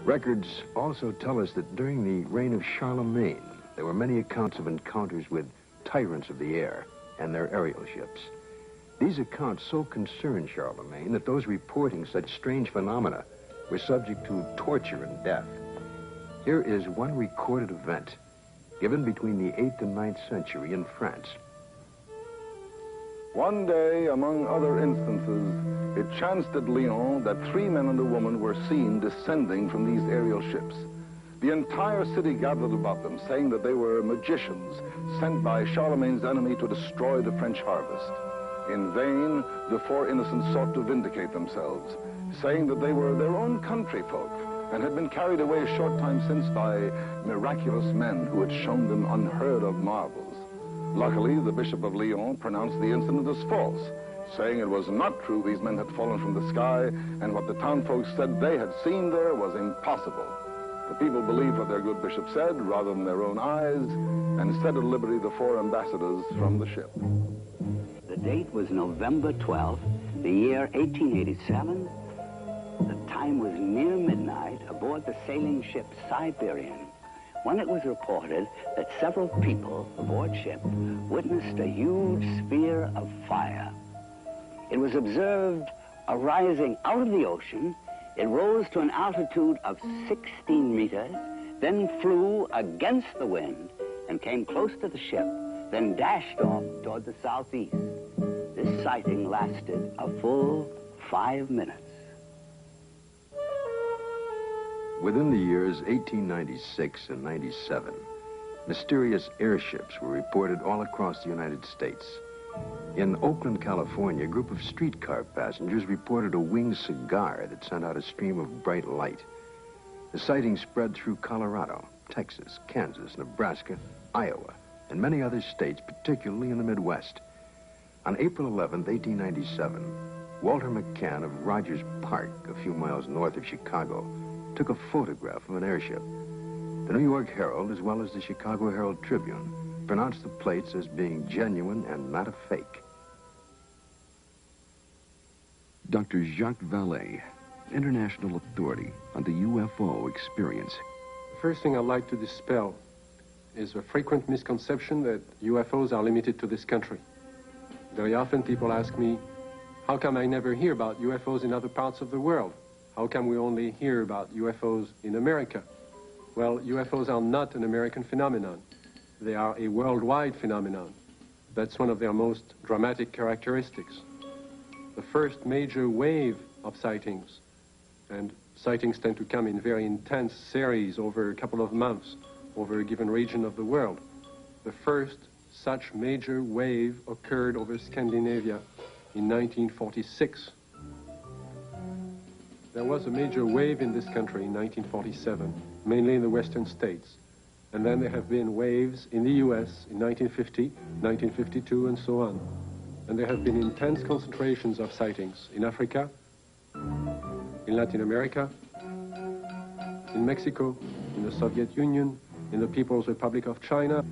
Records also tell us that during the reign of Charlemagne, there were many accounts of encounters with tyrants of the air and their aerial ships. These accounts so concerned Charlemagne that those reporting such strange phenomena were subject to torture and death. Here is one recorded event given between the 8th and 9th century in France. One day, among other instances, it chanced at Lyon that 3 men and a woman were seen descending from these aerial ships. The entire city gathered about them, saying that they were magicians sent by Charlemagne's enemy to destroy the French harvest. In vain, the 4 innocents sought to vindicate themselves, saying that they were their own country folk and had been carried away a short time since by miraculous men who had shown them unheard of marvels. Luckily, the Bishop of Lyon pronounced the incident as false, saying it was not true these men had fallen from the sky, and what the townfolk said they had seen there was impossible. The people believed what their good bishop said rather than their own eyes, and set at liberty the 4 ambassadors from the ship. The date was November 12th, the year 1887. The time was near midnight aboard the sailing ship Siberian, when it was reported that several people aboard ship witnessed a huge sphere of fire. It was observed arising out of the ocean. It rose to an altitude of 16 meters, then flew against the wind and came close to the ship, then dashed off toward the southeast. This sighting lasted a full 5 minutes. Within the years 1896 and 97, mysterious airships were reported all across the United States. In Oakland, California, a group of streetcar passengers reported a winged cigar that sent out a stream of bright light. The sighting spread through Colorado, Texas, Kansas, Nebraska, Iowa, and many other states, particularly in the Midwest. On April 11, 1897, Walter McCann of Rogers Park, a few miles north of Chicago, took a photograph of an airship. The New York Herald, as well as the Chicago Herald Tribune, pronounced the plates as being genuine and not a fake. Dr. Jacques Vallee, international authority on the UFO experience. The first thing I'd like to dispel is a frequent misconception that UFOs are limited to this country. Very often people ask me, how come I never hear about UFOs in other parts of the world? How come we only hear about UFOs in America? Well, UFOs are not an American phenomenon. They are a worldwide phenomenon. That's one of their most dramatic characteristics. The first major wave of sightings, and sightings tend to come in very intense series over a couple of months over a given region of the world. The first such major wave occurred over Scandinavia in 1946. There was a major wave in this country in 1947, mainly in the western states. And then there have been waves in the US in 1950, 1952, and so on. And there have been intense concentrations of sightings in Africa, in Latin America, in Mexico, in the Soviet Union, in the People's Republic of China,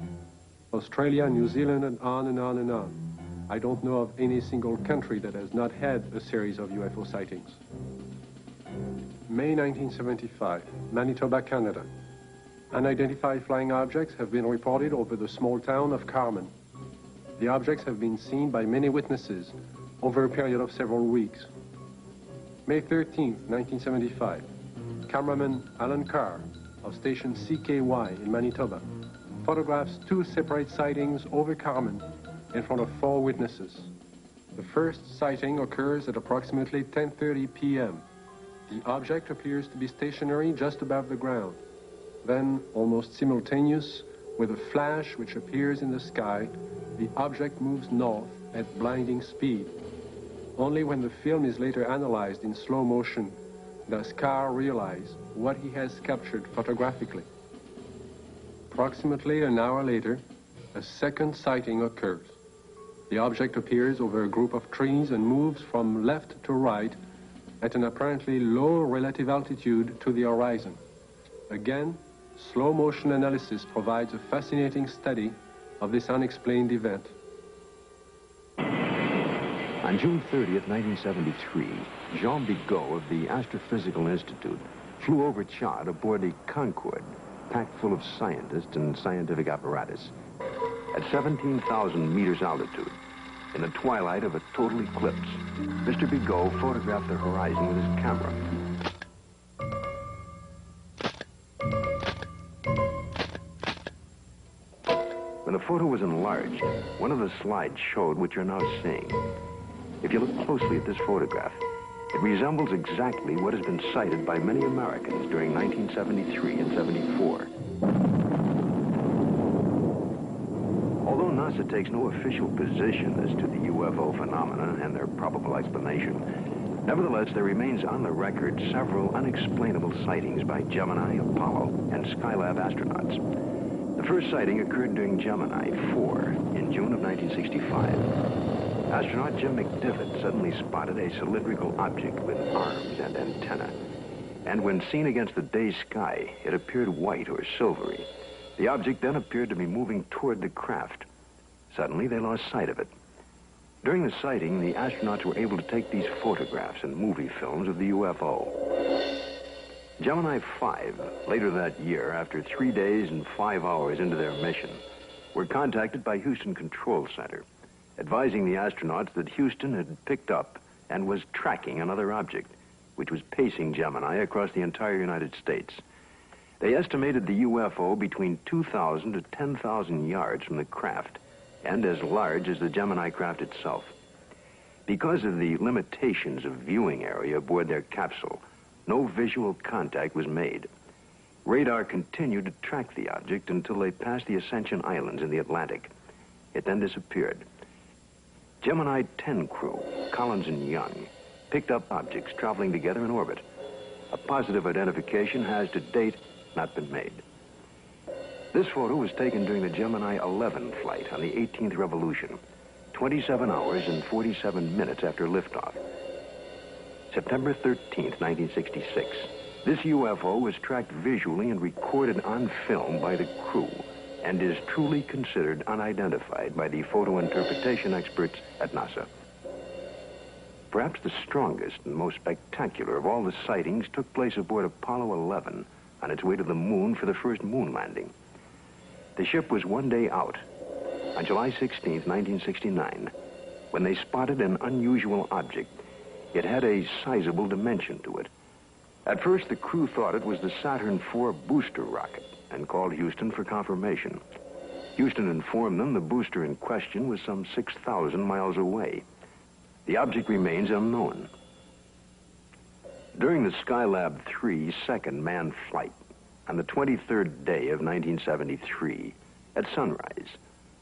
Australia, New Zealand, and on and on and on. I don't know of any single country that has not had a series of UFO sightings. May 1975, Manitoba, Canada. Unidentified flying objects have been reported over the small town of Carmen. The objects have been seen by many witnesses over a period of several weeks. May 13, 1975, cameraman Allan Carr of station CKY in Manitoba photographs 2 separate sightings over Carmen in front of 4 witnesses. The first sighting occurs at approximately 10:30 p.m. The object appears to be stationary just above the ground. Then, almost simultaneous with a flash which appears in the sky, the object moves north at blinding speed. Only when the film is later analyzed in slow motion does Carr realize what he has captured photographically. Approximately an hour later, a second sighting occurs. The object appears over a group of trees and moves from left to right at an apparently low relative altitude to the horizon. Again, slow motion analysis provides a fascinating study of this unexplained event. On June 30th, 1973, Jean Bigot of the Astrophysical Institute flew over Chad aboard the Concorde, packed full of scientists and scientific apparatus. At 17,000 meters altitude, in the twilight of a total eclipse, Mr. Bigot photographed the horizon with his camera. When the photo was enlarged, one of the slides showed what you're now seeing. If you look closely at this photograph, it resembles exactly what has been cited by many Americans during 1973 and 74. Although NASA takes no official position as to the UFO phenomena and their probable explanation, nevertheless, there remains on the record several unexplainable sightings by Gemini, Apollo, and Skylab astronauts. The first sighting occurred during Gemini 4 in June of 1965. Astronaut Jim McDivitt suddenly spotted a cylindrical object with arms and antenna. And when seen against the day sky, it appeared white or silvery. The object then appeared to be moving toward the craft. Suddenly, they lost sight of it. During the sighting, the astronauts were able to take these photographs and movie films of the UFO. Gemini 5, later that year, after 3 days and 5 hours into their mission, were contacted by Houston Control Center, advising the astronauts that Houston had picked up and was tracking another object, which was pacing Gemini across the entire United States. They estimated the UFO between 2,000 to 10,000 yards from the craft, and as large as the Gemini craft itself. Because of the limitations of viewing area aboard their capsule, no visual contact was made. Radar continued to track the object until they passed the Ascension Islands in the Atlantic. It then disappeared. Gemini 10 crew, Collins and Young, picked up objects traveling together in orbit. A positive identification has to date not been made. This photo was taken during the Gemini 11 flight on the 18th revolution, 27 hours and 47 minutes after liftoff. September 13th, 1966. This UFO was tracked visually and recorded on film by the crew and is truly considered unidentified by the photo interpretation experts at NASA. Perhaps the strongest and most spectacular of all the sightings took place aboard Apollo 11 on its way to the moon for the first moon landing. The ship was 1 day out, on July 16th, 1969, when they spotted an unusual object. It had a sizable dimension to it. At first, the crew thought it was the Saturn IV booster rocket and called Houston for confirmation. Houston informed them the booster in question was some 6,000 miles away. The object remains unknown. During the Skylab 3 second manned flight, on the 23rd day of 1973, at sunrise,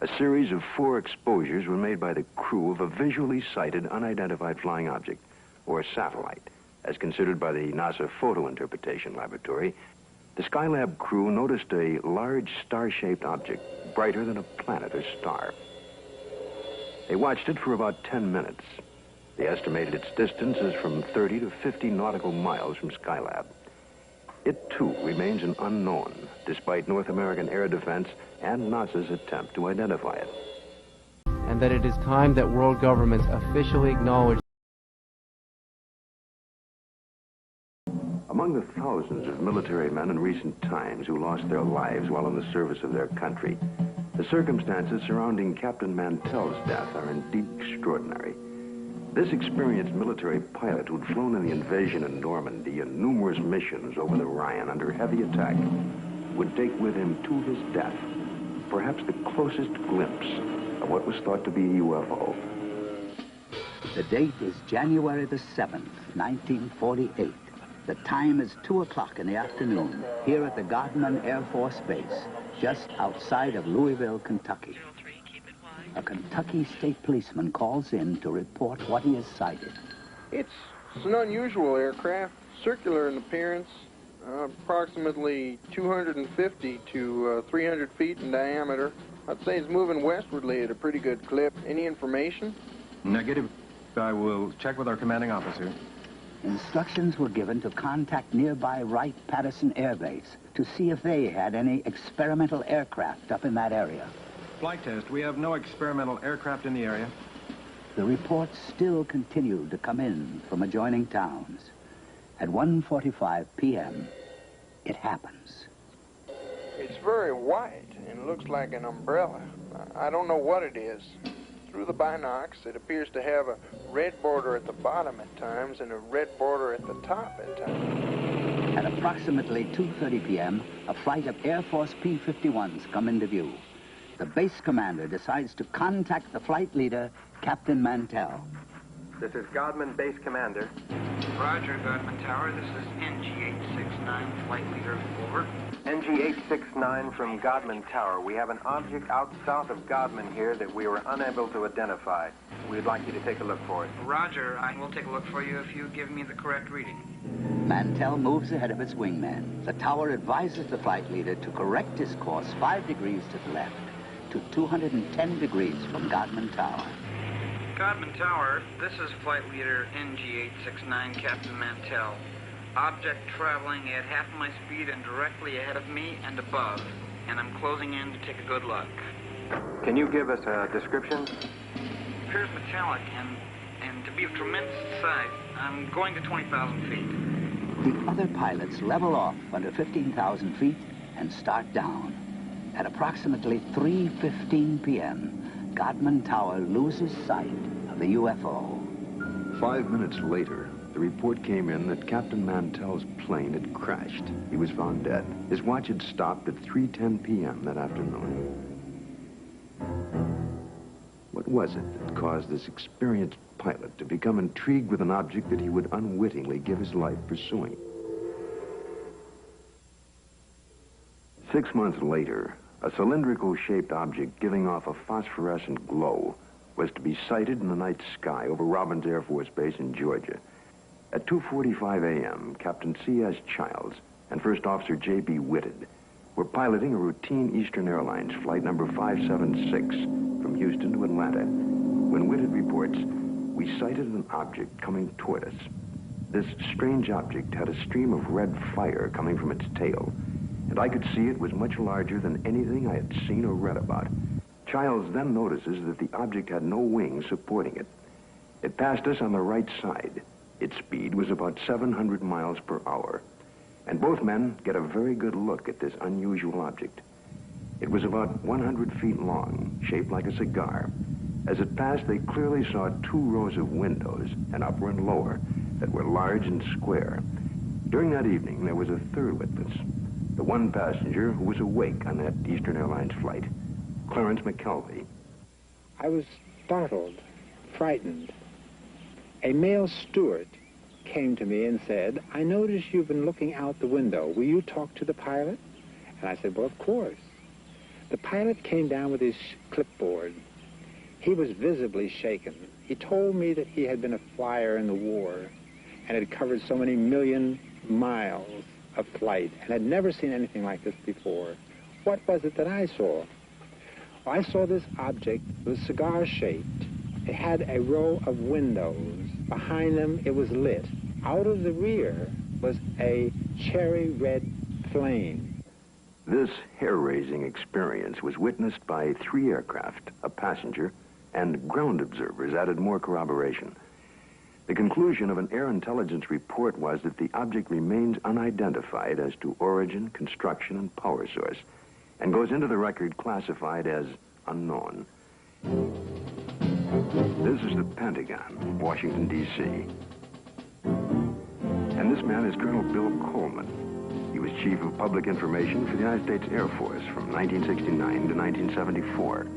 a series of 4 exposures were made by the crew of a visually sighted unidentified flying object, or satellite, as considered by the NASA Photo Interpretation Laboratory. The Skylab crew noticed a large star-shaped object, brighter than a planet or star. They watched it for about 10 minutes. They estimated its distance as from 30 to 50 nautical miles from Skylab. It, too, remains an unknown, despite North American air defense and NASA's attempt to identify it. And that it is time that world governments officially acknowledge. Among the thousands of military men in recent times who lost their lives while in the service of their country, the circumstances surrounding Captain Mantell's death are indeed extraordinary. This experienced military pilot who'd flown in the invasion in Normandy and numerous missions over the Rhine under heavy attack would take with him to his death perhaps the closest glimpse of what was thought to be a UFO. The date is January the 7th, 1948. The time is 2 o'clock in the afternoon here at the Godman Air Force Base, just outside of Louisville, Kentucky. A Kentucky state policeman calls in to report what he has sighted. It's an unusual aircraft, circular in appearance, approximately 250 to 300 feet in diameter. I'd say it's moving westwardly at a pretty good clip. Any information? Negative. I will check with our commanding officer. Instructions were given to contact nearby Wright-Patterson Air Base to see if they had any experimental aircraft up in that area. Flight test. We have no experimental aircraft in the area. The reports still continued to come in from adjoining towns. At 1:45 p.m., it happens. It's very white and looks like an umbrella. I don't know what it is. Through the binocs, it appears to have a red border at the bottom at times and a red border at the top at times. At approximately 2:30 p.m., a flight of Air Force P-51s come into view. The base commander decides to contact the flight leader, Captain Mantell. This is Godman Base Commander. Roger, Godman Tower. This is NG-869, flight leader, over. NG-869 from Godman Tower. We have an object out south of Godman here that we were unable to identify. We'd like you to take a look for it. Roger, I will take a look for you if you give me the correct reading. Mantell moves ahead of its wingman. The tower advises the flight leader to correct his course 5 degrees to the left to 210 degrees from Godman Tower. Godman Tower, this is flight leader NG-869, Captain Mantell. Object traveling at half my speed and directly ahead of me and above, and I'm closing in to take a good look. Can you give us a description? It appears metallic and to be of tremendous size. I'm going to 20,000 feet. The other pilots level off under 15,000 feet and start down. At approximately 3:15 p.m., Godman Tower loses sight of the UFO. 5 minutes later, the report came in that Captain Mantell's plane had crashed. He was found dead. His watch had stopped at 3:10 p.m. that afternoon. What was it that caused this experienced pilot to become intrigued with an object that he would unwittingly give his life pursuing? 6 months later, a cylindrical-shaped object giving off a phosphorescent glow was to be sighted in the night sky over Robins Air Force Base in Georgia. At 2:45 a.m., Captain C.S. Childs and First Officer J.B. Whitted were piloting a routine Eastern Airlines flight number 576 from Houston to Atlanta. When Whitted reports, we sighted an object coming toward us. This strange object had a stream of red fire coming from its tail, and I could see it was much larger than anything I had seen or read about. Childs then notices that the object had no wings supporting it. It passed us on the right side. Its speed was about 700 miles per hour. And both men get a very good look at this unusual object. It was about 100 feet long, shaped like a cigar. As it passed, they clearly saw 2 rows of windows, an upper and lower, that were large and square. During that evening, there was a third witness, the one passenger who was awake on that Eastern Airlines flight, Clarence McKelvey. I was startled, frightened. A male steward came to me and said, "I notice you've been looking out the window. Will you talk to the pilot?" And I said, "Well, of course." The pilot came down with his clipboard. He was visibly shaken. He told me that he had been a flyer in the war and had covered so many million miles of flight and had never seen anything like this before. What was it that I saw? I saw this object. It was cigar-shaped. It had a row of windows. Behind them, it was lit. Out of the rear was a cherry red flame. This hair-raising experience was witnessed by 3 aircraft, a passenger, and ground observers added more corroboration. The conclusion of an air intelligence report was that the object remains unidentified as to origin, construction, and power source, and goes into the record classified as unknown. This is the Pentagon, Washington, D.C. And this man is Colonel Bill Coleman. He was Chief of Public Information for the United States Air Force from 1969 to 1974.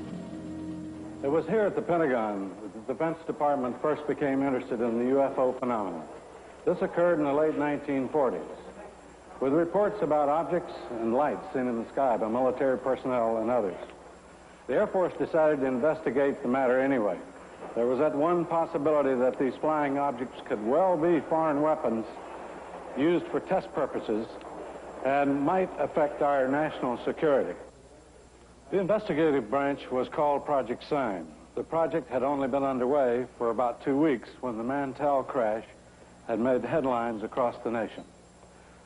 It was here at the Pentagon that the Defense Department first became interested in the UFO phenomenon. This occurred in the late 1940s, with reports about objects and lights seen in the sky by military personnel and others. The Air Force decided to investigate the matter anyway. There was that one possibility that these flying objects could well be foreign weapons used for test purposes and might affect our national security. The investigative branch was called Project Sign. The project had only been underway for about 2 weeks when the Mantell crash had made headlines across the nation.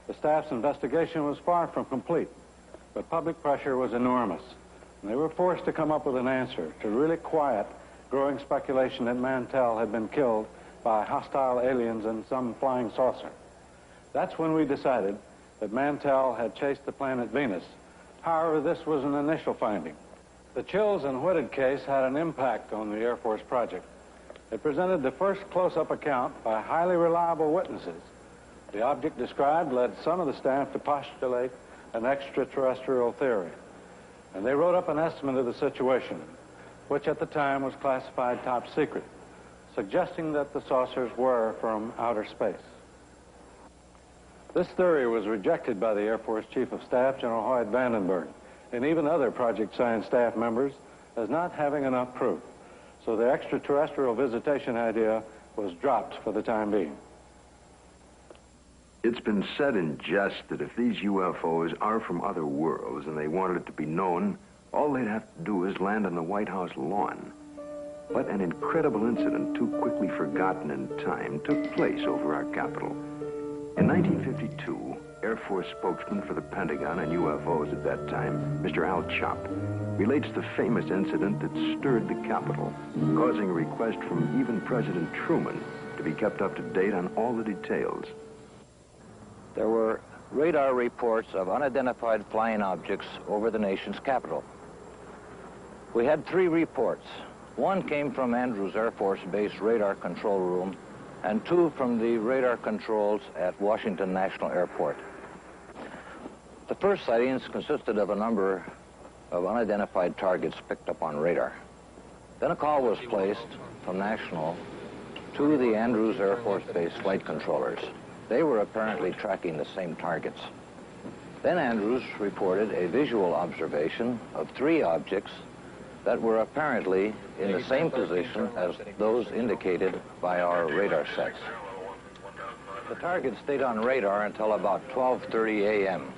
The staff's investigation was far from complete, but public pressure was enormous, and they were forced to come up with an answer to really quiet growing speculation that Mantell had been killed by hostile aliens and some flying saucer. That's when we decided that Mantell had chased the planet Venus. However, this was an initial finding. The Chills and Whitted case had an impact on the Air Force project. It presented the first close-up account by highly reliable witnesses. The object described led some of the staff to postulate an extraterrestrial theory. And they wrote up an estimate of the situation, which at the time was classified top secret, suggesting that the saucers were from outer space. This theory was rejected by the Air Force Chief of Staff, General Hoyt Vandenberg, and even other Project Science staff members as not having enough proof. So the extraterrestrial visitation idea was dropped for the time being. It's been said in jest that if these UFOs are from other worlds and they wanted it to be known, all they'd have to do is land on the White House lawn. But an incredible incident too quickly forgotten in time took place over our Capitol. In 1952, Air Force spokesman for the Pentagon and UFOs at that time, Mr. Al Chop, relates the famous incident that stirred the Capitol, causing a request from even President Truman to be kept up to date on all the details. There were radar reports of unidentified flying objects over the nation's capital. We had 3 reports. One came from Andrews Air Force Base radar control room, and 2 from the radar controls at Washington National Airport. The first sightings consisted of a number of unidentified targets picked up on radar. Then a call was placed from National to the Andrews Air Force Base flight controllers. They were apparently tracking the same targets. Then Andrews reported a visual observation of 3 objects that were apparently in the same position as those indicated by our radar sets. The targets stayed on radar until about 12:30 a.m.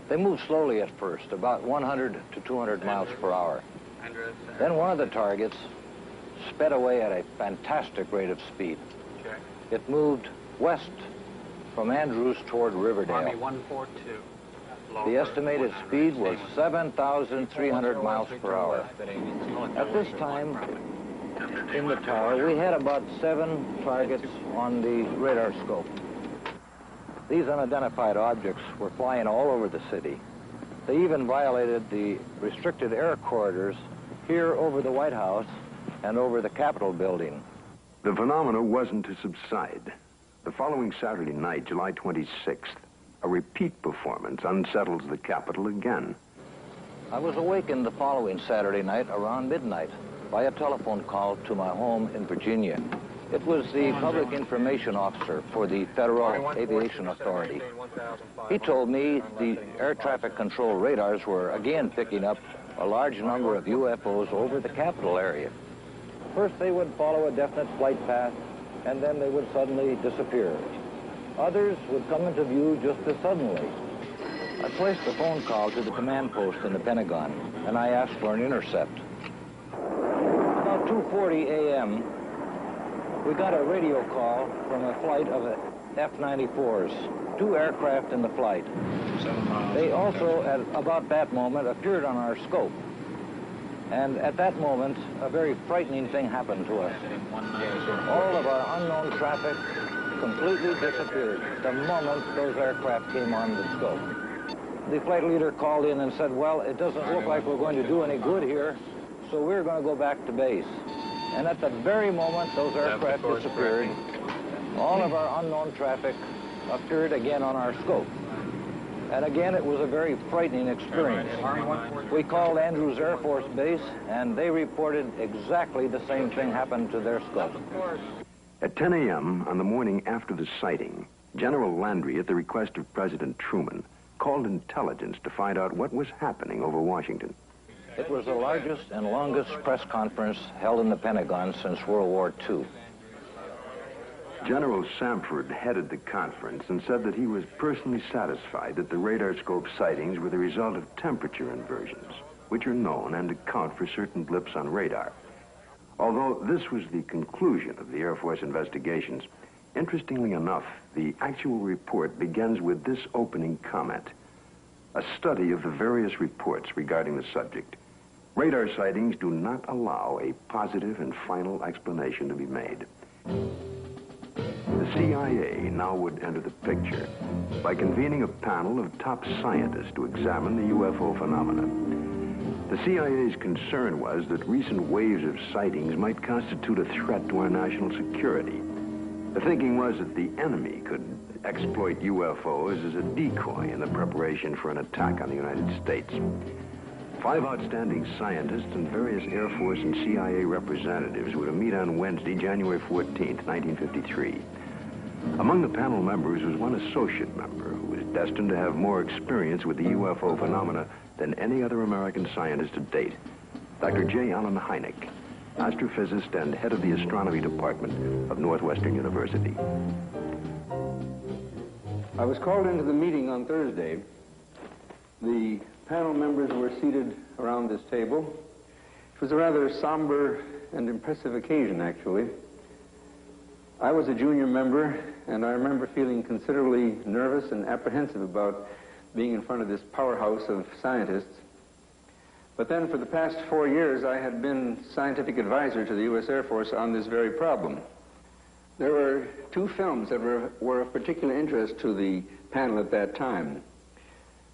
They moved slowly at first, about 100 to 200 miles per hour. Then one of the targets sped away at a fantastic rate of speed. It moved west from Andrews toward Riverdale. Army 142. The estimated speed was 7,300 miles per hour. At this time, in the tower, we had about 7 targets on the radar scope. These unidentified objects were flying all over the city. They even violated the restricted air corridors here over the White House and over the Capitol building. The phenomena wasn't to subside. The following Saturday night, July 26th, a repeat performance unsettles the Capitol again. I was awakened the following Saturday night around midnight by a telephone call to my home in Virginia. It was the public information officer for the Federal Aviation Authority. He told me the air traffic control radars were again picking up a large number of UFOs over the Capitol area. First they would follow a definite flight path, and then they would suddenly disappear. Others would come into view just as suddenly. I placed a phone call to the command post in the Pentagon, and I asked for an intercept. About 2:40 a.m., we got a radio call from a flight of F-94s, 2 aircraft in the flight. They also, at about that moment, appeared on our scope. And at that moment, a very frightening thing happened to us. All of our unknown traffic completely disappeared the moment those aircraft came on the scope. The flight leader called in and said, well, it doesn't look like we're going to do any good here, so we're going to go back to base. And at the very moment those aircraft disappeared, all of our unknown traffic appeared again on our scope. And again, it was a very frightening experience. We called Andrews Air Force Base, and they reported exactly the same thing happened to their scope. At 10 a.m. on the morning after the sighting, General Landry, at the request of President Truman, called intelligence to find out what was happening over Washington. It was the largest and longest press conference held in the Pentagon since World War II. General Samford headed the conference and said that he was personally satisfied that the radar scope sightings were the result of temperature inversions, which are known and account for certain blips on radar. Although this was the conclusion of the Air Force investigations, interestingly enough, the actual report begins with this opening comment. A study of the various reports regarding the subject. Radar sightings do not allow a positive and final explanation to be made. The The CIA now would enter the picture by convening a panel of top scientists to examine the UFO phenomena. The CIA's concern was that recent waves of sightings might constitute a threat to our national security. The thinking was that the enemy could exploit UFOs as a decoy in the preparation for an attack on the United States. 5 outstanding scientists and various Air Force and CIA representatives were to meet on Wednesday, January 14th, 1953. Among the panel members was one associate member who was destined to have more experience with the UFO phenomena than any other American scientist to date, Dr. J. Allen Hynek, astrophysicist and head of the astronomy department of Northwestern University. I was called into the meeting on Thursday. The panel members were seated around this table. It was a rather somber and impressive occasion, actually. I was a junior member, and I remember feeling considerably nervous and apprehensive about being in front of this powerhouse of scientists. But then for the past 4 years, I had been scientific advisor to the U.S. Air Force on this very problem. There were 2 films that were of particular interest to the panel at that time.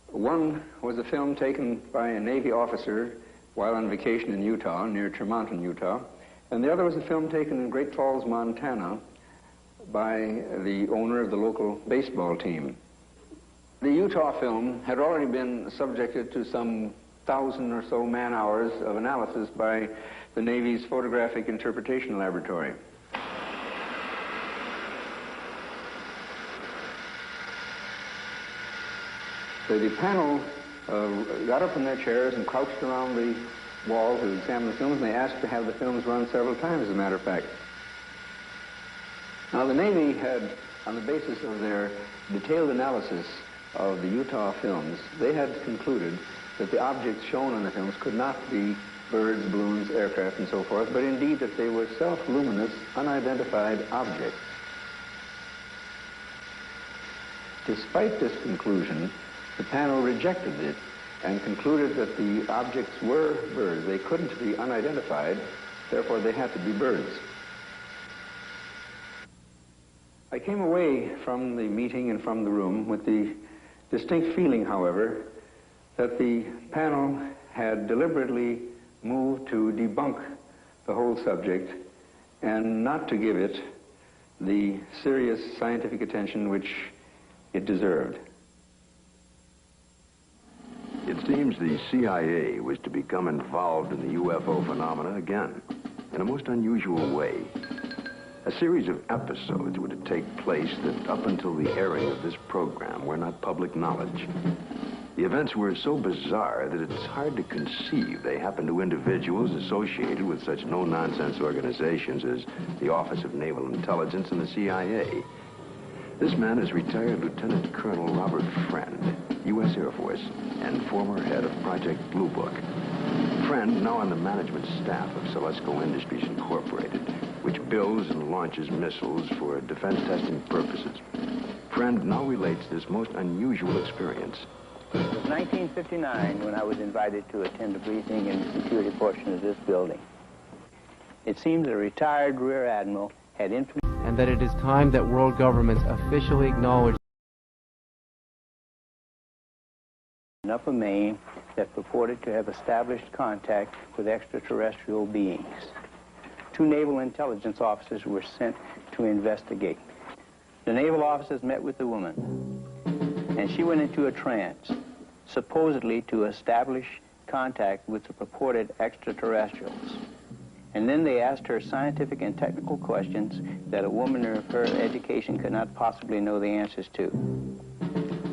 One was a film taken by a Navy officer while on vacation in Utah, near Tremonton, Utah, and the other was a film taken in Great Falls, Montana, by the owner of the local baseball team. The Utah film had already been subjected to some 1,000 or so man-hours of analysis by the Navy's Photographic Interpretation Laboratory. So the panel got up from their chairs and crouched around the wall to examine the films, and they asked to have the films run several times, as a matter of fact. Now, the Navy had, on the basis of their detailed analysis of the Utah films, they had concluded that the objects shown on the films could not be birds, balloons, aircraft, and so forth, but indeed that they were self-luminous, unidentified objects. Despite this conclusion, the panel rejected it and concluded that the objects were birds. They couldn't be unidentified, therefore they had to be birds. I came away from the meeting and from the room with the distinct feeling, however, that the panel had deliberately moved to debunk the whole subject and not to give it the serious scientific attention which it deserved. It seems the CIA was to become involved in the UFO phenomena again, in a most unusual way. A series of episodes were to take place that, up until the airing of this program, were not public knowledge. The events were so bizarre that it's hard to conceive they happened to individuals associated with such no-nonsense organizations as the Office of Naval Intelligence and the CIA. This man is retired Lieutenant Colonel Robert Friend, U.S. Air Force, and former head of Project Blue Book. Friend, now on the management staff of Celesco Industries Incorporated, which builds and launches missiles for defense testing purposes. Friend now relates this most unusual experience. It was 1959 when I was invited to attend a briefing in the security portion of this building. It seems a retired Rear Admiral had information, and that it is time that world governments officially acknowledge in Upper Maine that purported to have established contact with extraterrestrial beings. 2 naval intelligence officers were sent to investigate. The naval officers met with the woman, and she went into a trance, supposedly to establish contact with the purported extraterrestrials. And then they asked her scientific and technical questions that a woman of her education could not possibly know the answers to.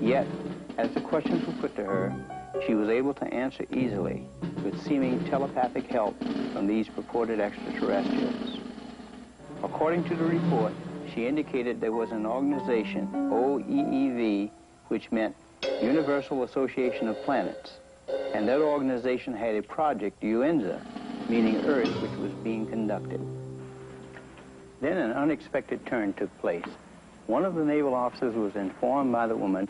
Yet, as the questions were put to her, she was able to answer easily with seeming telepathic help from these purported extraterrestrials. According to the report, she indicated there was an organization, OEEV, which meant Universal Association of Planets, and that organization had a project, UNZA, meaning Earth, which was being conducted. Then an unexpected turn took place. One of the naval officers was informed by the woman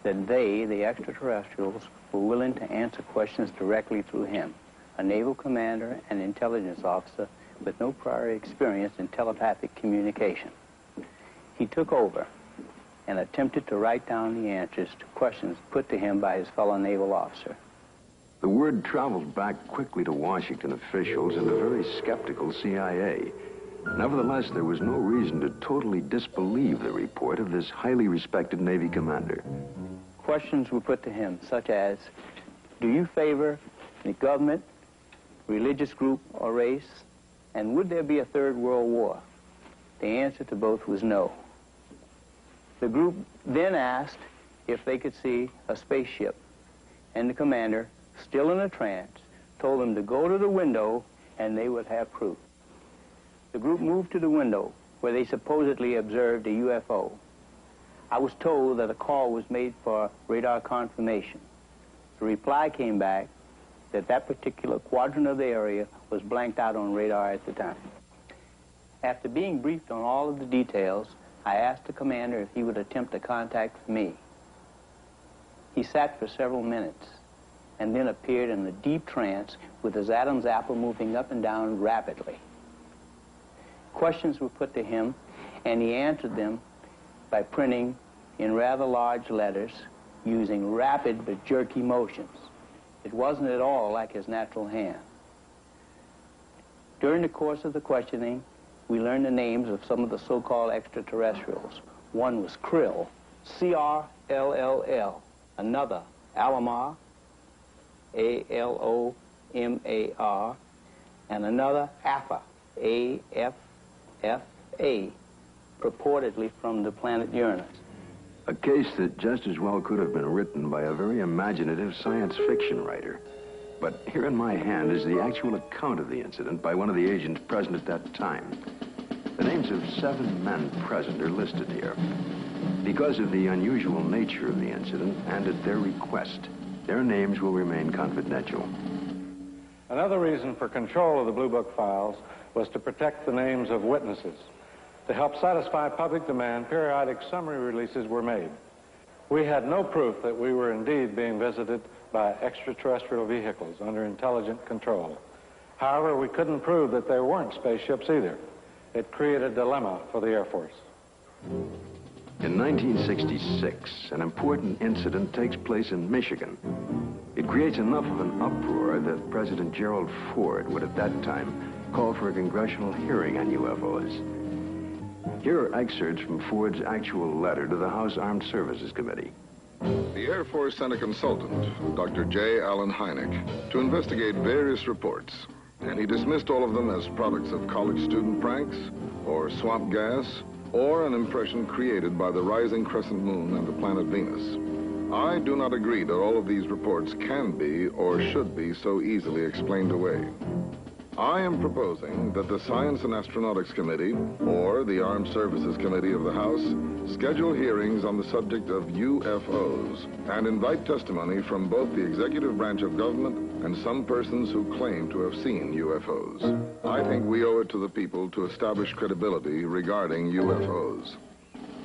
that they, the extraterrestrials, were willing to answer questions directly through him, a naval commander and intelligence officer with no prior experience in telepathic communication. he took over and attempted to write down the answers to questions put to him by his fellow naval officer. The word traveled back quickly to Washington officials and the very skeptical CIA. Nevertheless, there was no reason to totally disbelieve the report of this highly respected Navy commander. Questions were put to him, such as, do you favor the government, religious group, or race? And would there be a third world war? The answer to both was no. The group then asked if they could see a spaceship, and the commander, still in a trance, told them to go to the window and they would have proof. The group moved to the window where they supposedly observed a UFO. I was told that a call was made for radar confirmation. The reply came back that that particular quadrant of the area was blanked out on radar at the time. After being briefed on all of the details, I asked the commander if he would attempt a contact with me. He sat for several minutes and then appeared in a deep trance with his Adam's apple moving up and down rapidly. Questions were put to him, and he answered them by printing in rather large letters using rapid but jerky motions. It wasn't at all like his natural hand. During the course of the questioning, we learned the names of some of the so-called extraterrestrials. One was Krill, C-R-L-L-L. Another, Alomar, A-L-O-M-A-R. And another, Afa, A-F-F-A, purportedly from the planet Uranus. A case that just as well could have been written by a very imaginative science fiction writer. But here in my hand is the actual account of the incident by one of the agents present at that time. The names of 7 men present are listed here. Because of the unusual nature of the incident and at their request, their names will remain confidential. Another reason for control of the Blue Book files was to protect the names of witnesses. To help satisfy public demand, periodic summary releases were made. We had no proof that we were indeed being visited by extraterrestrial vehicles under intelligent control. However, we couldn't prove that there weren't spaceships either. It created a dilemma for the Air Force. In 1966, an important incident takes place in Michigan. It creates enough of an uproar that President Gerald Ford would at that time call for a congressional hearing on UFOs. Here are excerpts from Ford's actual letter to the House Armed Services Committee. The Air Force sent a consultant, Dr. J. Allan Hynek, to investigate various reports, and he dismissed all of them as products of college student pranks, or swamp gas, or an impression created by the rising crescent moon and the planet Venus. I do not agree that all of these reports can be or should be so easily explained away. I am proposing that the Science and Astronautics Committee, or the Armed Services Committee of the House, schedule hearings on the subject of UFOs and invite testimony from both the executive branch of government and some persons who claim to have seen UFOs. I think we owe it to the people to establish credibility regarding UFOs.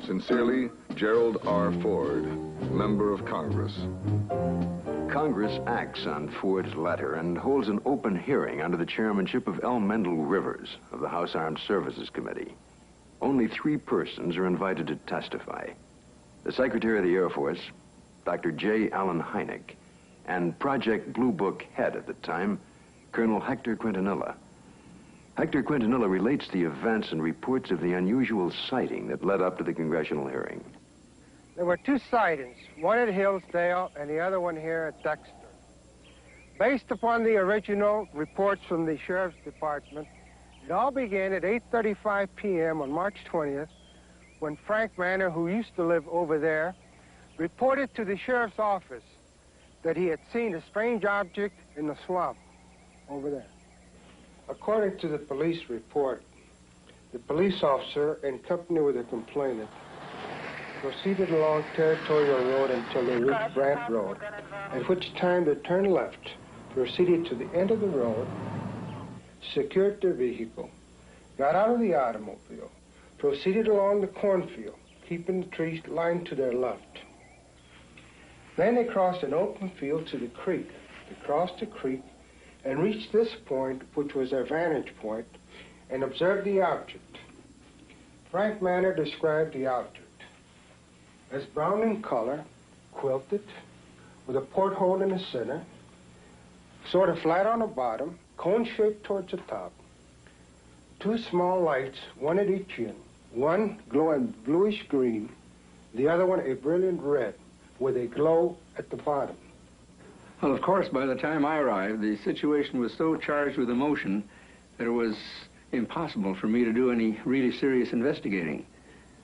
Sincerely, Gerald R. Ford, Member of Congress. Congress acts on Ford's letter and holds an open hearing under the chairmanship of L. Mendel Rivers of the House Armed Services Committee. Only 3 persons are invited to testify. The Secretary of the Air Force, Dr. J. Allan Hynek, and Project Blue Book head at the time, Colonel Hector Quintanilla. Hector Quintanilla relates the events and reports of the unusual sighting that led up to the congressional hearing. There were 2 sightings, one at Hillsdale and the other one here at Dexter. Based upon the original reports from the Sheriff's Department, it all began at 8:35 p.m. on March 20th, when Frank Manor, who used to live over there, reported to the Sheriff's office that he had seen a strange object in the swamp over there. According to the police report, the police officer, in company with the complainant, proceeded along Territorial Road until they reached Brant Road, at which time they turned left, proceeded to the end of the road, secured their vehicle, got out of the automobile, proceeded along the cornfield, keeping the trees lined to their left. Then they crossed an open field to the creek. They crossed the creek and reached this point, which was their vantage point, and observed the object. Frank Manor described the object as brown in color, quilted, with a porthole in the center, sort of flat on the bottom, cone-shaped towards the top. Two small lights, one at each end. One glowing bluish green, the other one a brilliant red, with a glow at the bottom. Well, of course, by the time I arrived, the situation was so charged with emotion that it was impossible for me to do any really serious investigating.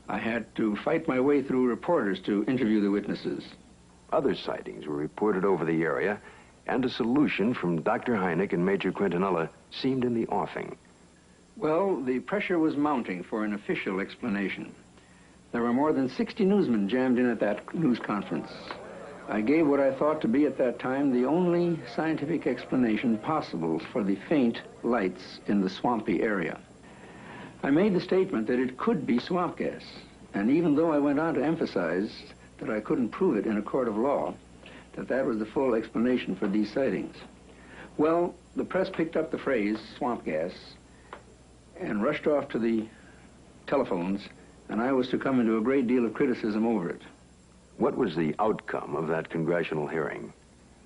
I had to fight my way through reporters to interview the witnesses. Other sightings were reported over the area, and a solution from Dr. Hynek and Major Quintanilla seemed in the offing. Well, the pressure was mounting for an official explanation. There were more than 60 newsmen jammed in at that news conference. I gave what I thought to be at that time the only scientific explanation possible for the faint lights in the swampy area. I made the statement that it could be swamp gas, and even though I went on to emphasize that I couldn't prove it in a court of law, that was the full explanation for these sightings. Well, the press picked up the phrase, swamp gas, and rushed off to the telephones, and I was to come into a great deal of criticism over it. What was the outcome of that congressional hearing?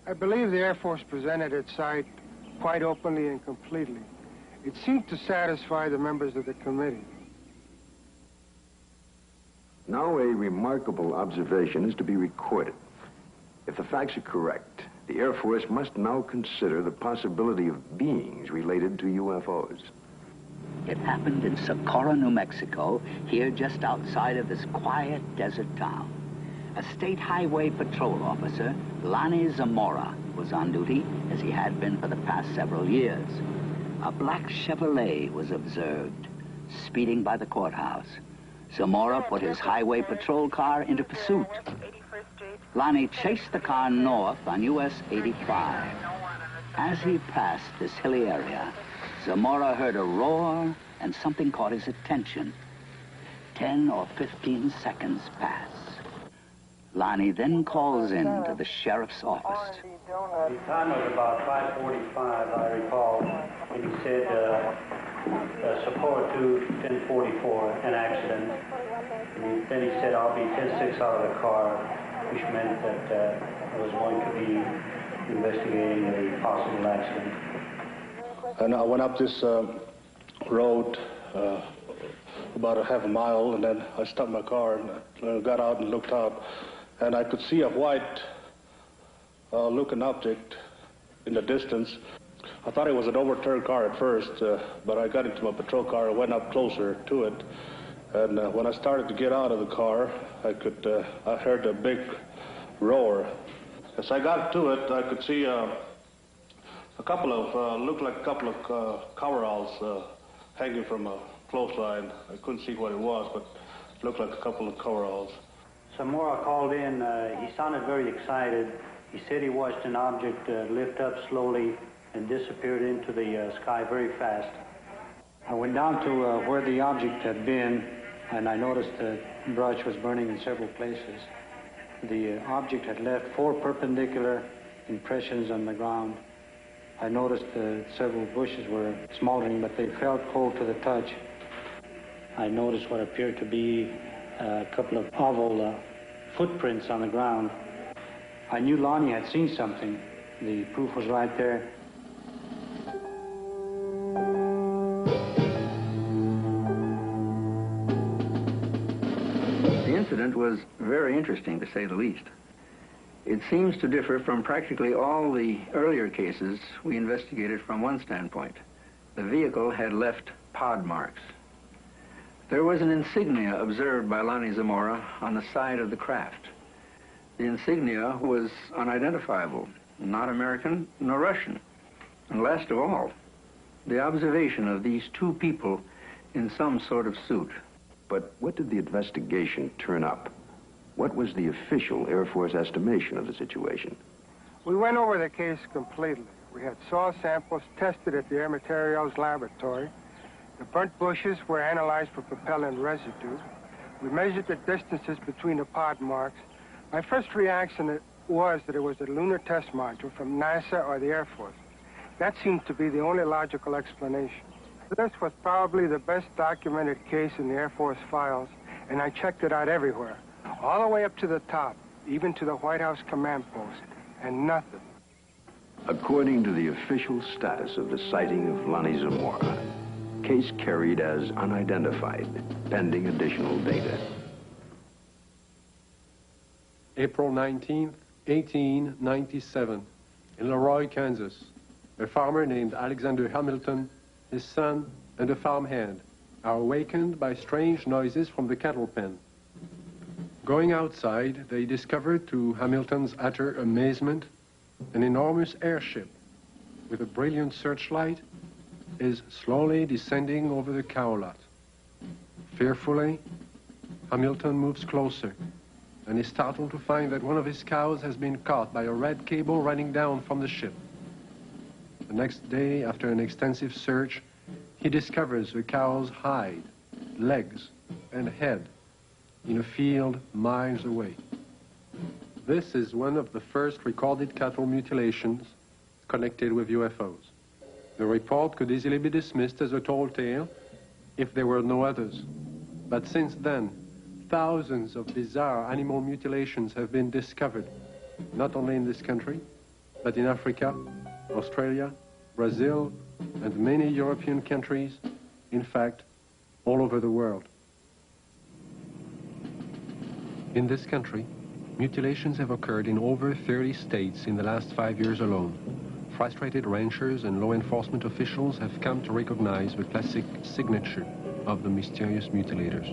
I believe the Air Force presented its side quite openly and completely. It seemed to satisfy the members of the committee. Now a remarkable observation is to be recorded. If the facts are correct, the Air Force must now consider the possibility of beings related to UFOs. It happened in Socorro, New Mexico, here just outside of this quiet desert town. A state highway patrol officer, Lonnie Zamora, was on duty, as he had been for the past several years. A black Chevrolet was observed, speeding by the courthouse. Zamora put his highway patrol car into pursuit. Lonnie chased the car north on US 85. As he passed this hilly area, Zamora heard a roar and something caught his attention. 10 or 15 seconds pass. Lonnie then calls in to the sheriff's office. The time was about 5:45, I recall, and he said, support to 1044, an accident. And then he said, I'll be 10-6 out of the car, which meant that I was going to be investigating a possible accident. And I went up this road about a half a mile, and then I stopped my car and I got out and looked out, and I could see a white looking object in the distance. I thought it was an overturned car at first, but I got into my patrol car and went up closer to it. And when I started to get out of the car, I heard a big roar. As I got to it, I could see a couple of, looked like a couple of coveralls hanging from a clothesline. I couldn't see what it was, but it looked like a couple of coveralls. Zamora called in. He sounded very excited. He said he watched an object lift up slowly and disappeared into the sky very fast. I went down to where the object had been, and I noticed the brush was burning in several places. The object had left 4 perpendicular impressions on the ground. I noticed several bushes were smoldering, but they felt cold to the touch. I noticed what appeared to be a couple of oval footprints on the ground. I knew Lonnie had seen something. The proof was right there. The incident was very interesting, to say the least. It seems to differ from practically all the earlier cases we investigated from one standpoint. The vehicle had left pod marks. There was an insignia observed by Lonnie Zamora on the side of the craft. The insignia was unidentifiable, not American nor Russian. And last of all, the observation of these 2 people in some sort of suit. But what did the investigation turn up? What was the official Air Force estimation of the situation? We went over the case completely. We had soil samples tested at the Air Materials Laboratory. The burnt bushes were analyzed for propellant residue. We measured the distances between the pod marks. My first reaction was that it was a lunar test module from NASA or the Air Force. That seemed to be the only logical explanation. This was probably the best documented case in the Air Force files, and I checked it out everywhere, all the way up to the top, even to the White House command post, and nothing. According to the official status of the sighting of Lonnie Zamora, case carried as unidentified, pending additional data. April 19th, 1897, in Leroy, Kansas, a farmer named Alexander Hamilton, his son, and a farmhand are awakened by strange noises from the cattle pen. Going outside, they discovered, to Hamilton's utter amazement, an enormous airship with a brilliant searchlight is slowly descending over the cow lot. Fearfully, Hamilton moves closer and is startled to find that one of his cows has been caught by a red cable running down from the ship. The next day, after an extensive search, he discovers the cow's hide, legs, and head in a field miles away. This is one of the first recorded cattle mutilations connected with UFOs. The report could easily be dismissed as a tall tale if there were no others. But since then, thousands of bizarre animal mutilations have been discovered, not only in this country, but in Africa, Australia, Brazil, and many European countries, in fact, all over the world. In this country, mutilations have occurred in over 30 states in the last 5 years alone. Frustrated ranchers and law enforcement officials have come to recognize the classic signature of the mysterious mutilators.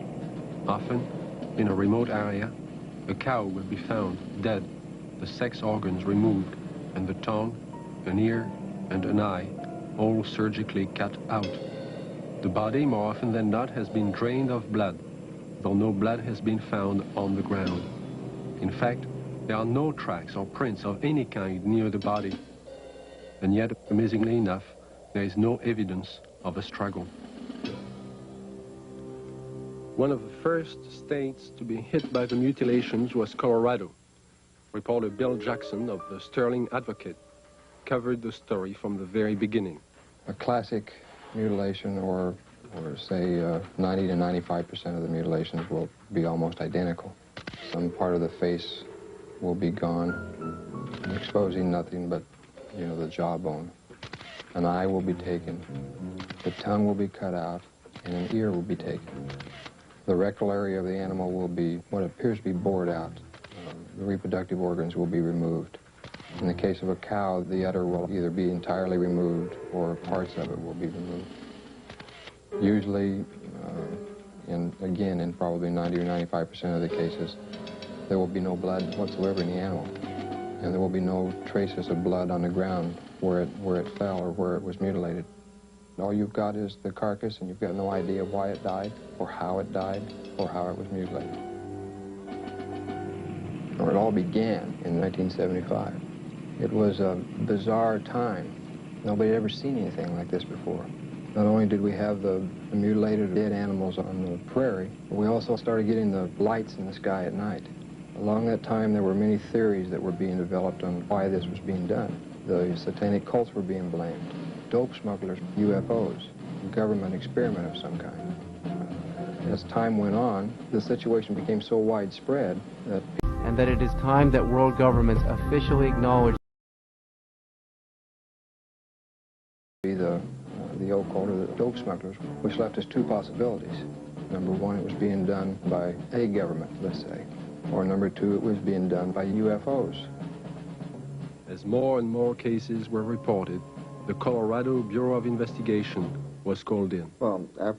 Often, in a remote area, a cow will be found dead, the sex organs removed, and the tongue, an ear, and an eye all surgically cut out. The body, more often than not, has been drained of blood, though no blood has been found on the ground. In fact, there are no tracks or prints of any kind near the body. And yet, amazingly enough, there is no evidence of a struggle. One of the first states to be hit by the mutilations was Colorado. Reporter Bill Jackson of the Serling Advocate covered the story from the very beginning. A classic mutilation, or say 90 to 95% of the mutilations will be almost identical. Some part of the face will be gone, exposing nothing but, the jawbone. An eye will be taken, the tongue will be cut out, and an ear will be taken. The rectal area of the animal will be what appears to be bored out. The reproductive organs will be removed. In the case of a cow, the udder will either be entirely removed or parts of it will be removed. Usually, in probably 90 or 95% of the cases, there will be no blood whatsoever in the animal. And there will be no traces of blood on the ground where it fell or where it was mutilated. All you've got is the carcass, and you've got no idea why it died, or how it died, or how it was mutilated. Or it all began in 1975. It was a bizarre time. Nobody had ever seen anything like this before. Not only did we have the mutilated dead animals on the prairie, but we also started getting the lights in the sky at night. Along that time, there were many theories that were being developed on why this was being done. The satanic cults were being blamed, dope smugglers, UFOs, a government experiment of some kind. As time went on, the situation became so widespread that... And that it is time that world governments officially acknowledge the occult or the dope smugglers, which left us two possibilities. Number one, it was being done by a government, let's say. Or number two, it was being done by UFOs. As more and more cases were reported, the Colorado Bureau of Investigation was called in. Well, our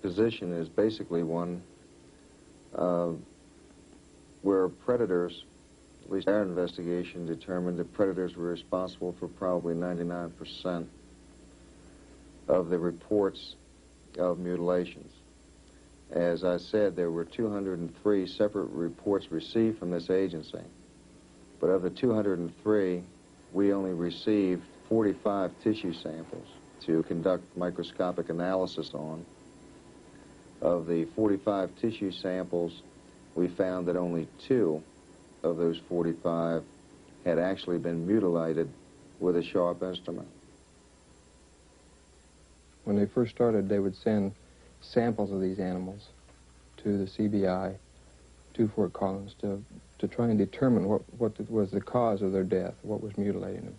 position is basically one where predators, at least our investigation determined that predators were responsible for probably 99% of the reports of mutilations. As I said, there were 203 separate reports received from this agency. But of the 203, we only received 45 tissue samples to conduct microscopic analysis on. Of the 45 tissue samples, we found that only 2 of those 45 had actually been mutilated with a sharp instrument. When they first started, they would send samples of these animals to the CBI, to Fort Collins, to try and determine what was the cause of their death, what was mutilating them.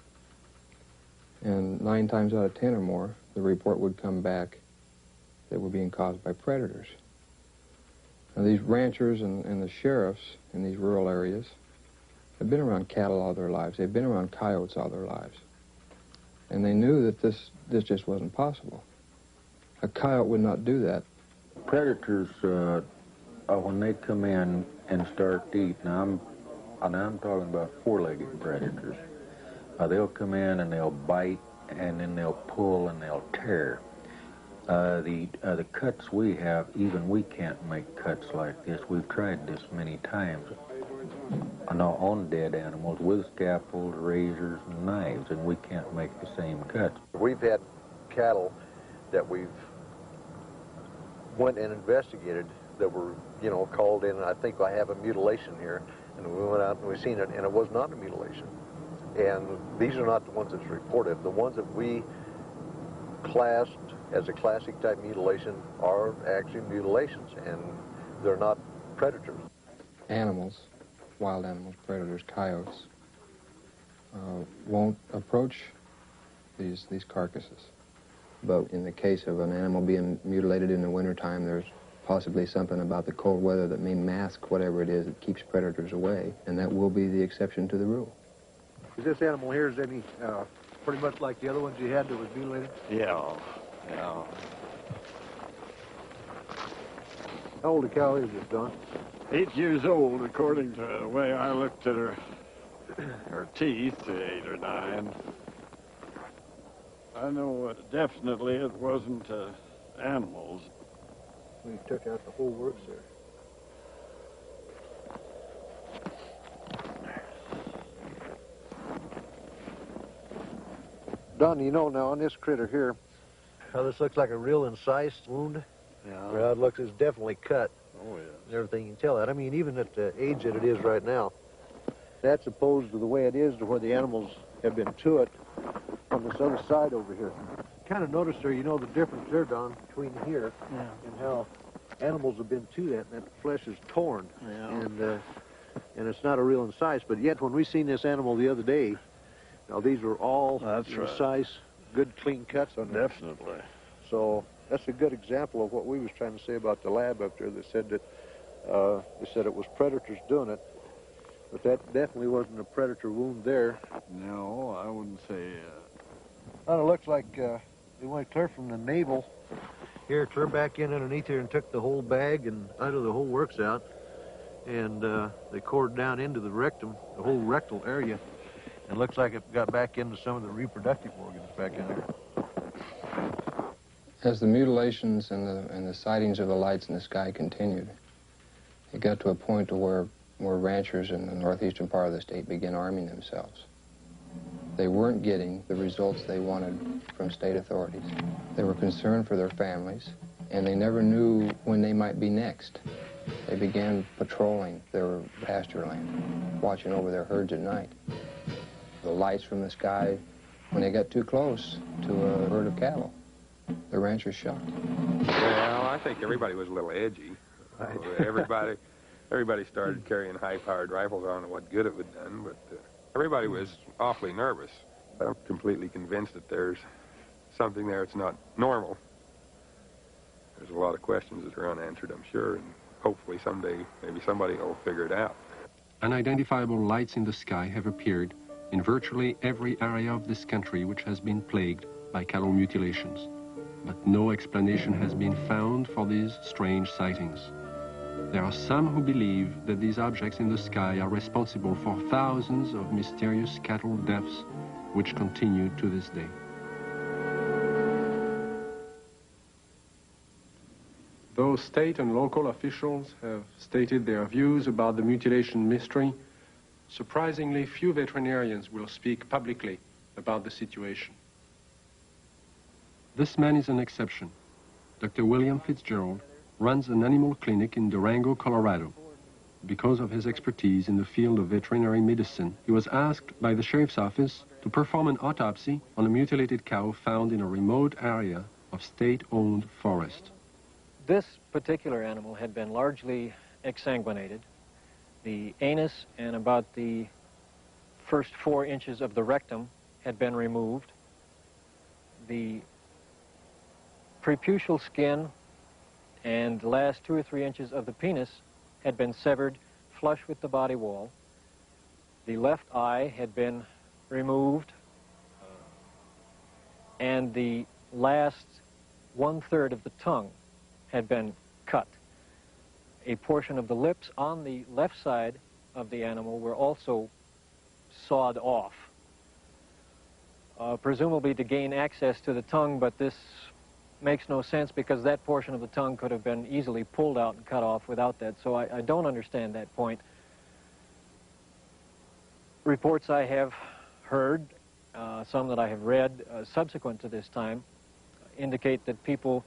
And 9 times out of 10 or more, the report would come back that were being caused by predators. Now, these ranchers and the sheriffs in these rural areas have been around cattle all their lives. They've been around coyotes all their lives. And they knew that this just wasn't possible. A coyote would not do that. Predators, when they come in and start to eat, now I'm talking about 4-legged predators. They'll come in and they'll bite, and then they'll pull and they'll tear. The cuts we have, even we can't make cuts like this. We've tried this many times on dead animals with scalpels, razors, and knives, and we can't make the same cuts. We've had cattle that we've went and investigated that were, called in, and I think I have a mutilation here, and we went out and we seen it, and it was not a mutilation. And these are not the ones that's reported. The ones that we classed as a classic type mutilation are actually mutilations, and they're not predators. Animals, wild animals, predators, coyotes, won't approach these carcasses. But in the case of an animal being mutilated in the wintertime, there's possibly something about the cold weather that may mask whatever it is that keeps predators away, and that will be the exception to the rule. Is this animal here, is any pretty much like the other ones you had that was mutilated? Yeah. How old a cow is this, Don? 8 years old, according to the way I looked at her teeth, 8 or 9. I know definitely it wasn't animals. We took out the whole works there. Don, now on this critter here, how this looks like a real incised wound. Yeah. Well, it looks, it's definitely cut. Oh, yeah. And everything, you can tell that. I mean, even at the age that it is right now, that's opposed to the way it is to where the animals have been to it on this other side over here. Kind of noticed there, the difference there, Don, between here and how animals have been to that, and that flesh is torn. Yeah. And it's not a real incise, but yet when we seen this animal the other day, now these were all incise, good clean cuts on them. Definitely. So that's a good example of what we was trying to say about the lab up there. They said that it was predators doing it, but that definitely wasn't a predator wound there. No, I wouldn't say. Well, it looks like they went clear from the navel here, clear back in underneath here, and took the whole bag and out of the whole works out, and they cored down into the rectum, the whole rectal area, and looks like it got back into some of the reproductive organs back in there. As the mutilations and the sightings of the lights in the sky continued, it got to a point to where ranchers in the northeastern part of the state began arming themselves. They weren't getting the results they wanted from state authorities. They were concerned for their families, and they never knew when they might be next. They began patrolling their pasture land, watching over their herds at night. The lights from the sky, when they got too close to a herd of cattle, the ranchers shot. Well, I think everybody was a little edgy. Right. Everybody started carrying high-powered rifles. I don't know what good it would have done, but everybody was awfully nervous. I'm completely convinced that there's something there that's not normal. There's a lot of questions that are unanswered, I'm sure, and hopefully someday maybe somebody will figure it out. Unidentifiable lights in the sky have appeared in virtually every area of this country which has been plagued by cattle mutilations. But no explanation has been found for these strange sightings. There are some who believe that these objects in the sky are responsible for thousands of mysterious cattle deaths which continue to this day. Though state and local officials have stated their views about the mutilation mystery, surprisingly few veterinarians will speak publicly about the situation. This man is an exception. Dr. William Fitzgerald runs an animal clinic in Durango, Colorado. Because of his expertise in the field of veterinary medicine, he was asked by the sheriff's office to perform an autopsy on a mutilated cow found in a remote area of state-owned forest. This particular animal had been largely exsanguinated. The anus and about the first 4 inches of the rectum had been removed. The preputial skin and the last 2 or 3 inches of the penis had been severed flush with the body wall. The left eye had been removed, and the last 1/3 of the tongue had been cut. A portion of the lips on the left side of the animal were also sawed off, presumably to gain access to the tongue, but this makes no sense because that portion of the tongue could have been easily pulled out and cut off without that, so I don't understand that point. Reports I have heard, some that I have read subsequent to this time, indicate that people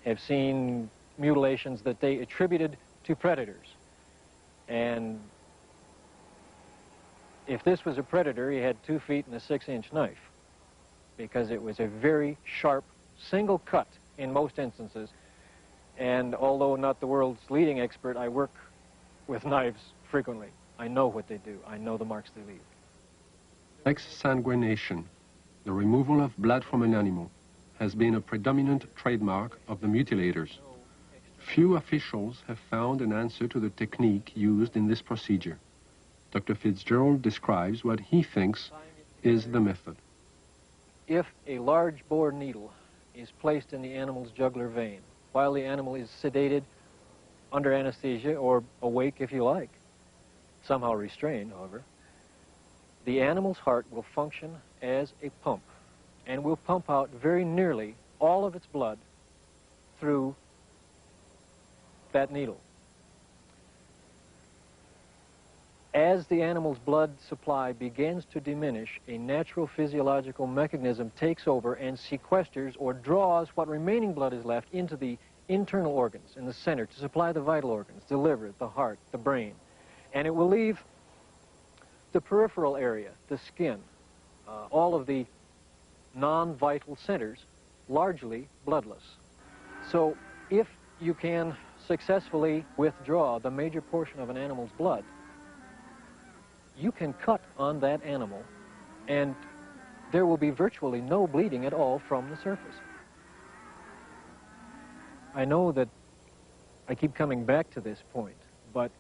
have seen mutilations that they attributed to predators. And if this was a predator, he had 2 feet and a 6-inch knife, because it was a very sharp single cut in most instances. And although not the world's leading expert, I work with knives frequently. I know what they do. I know the marks they leave. Exsanguination, the removal of blood from an animal, has been a predominant trademark of the mutilators. Few officials have found an answer to the technique used in this procedure. Dr. Fitzgerald describes what he thinks is the method. If a large bore needle is placed in the animal's jugular vein while the animal is sedated, under anesthesia, or awake if you like, somehow restrained, however, the animal's heart will function as a pump and will pump out very nearly all of its blood through that needle. As the animal's blood supply begins to diminish, a natural physiological mechanism takes over and sequesters or draws what remaining blood is left into the internal organs in the center to supply the vital organs, the liver, the heart, the brain. And it will leave the peripheral area, the skin, all of the non-vital centers, largely bloodless. So if you can successfully withdraw the major portion of an animal's blood, you can cut on that animal and there will be virtually no bleeding at all from the surface. I know that I keep coming back to this point, but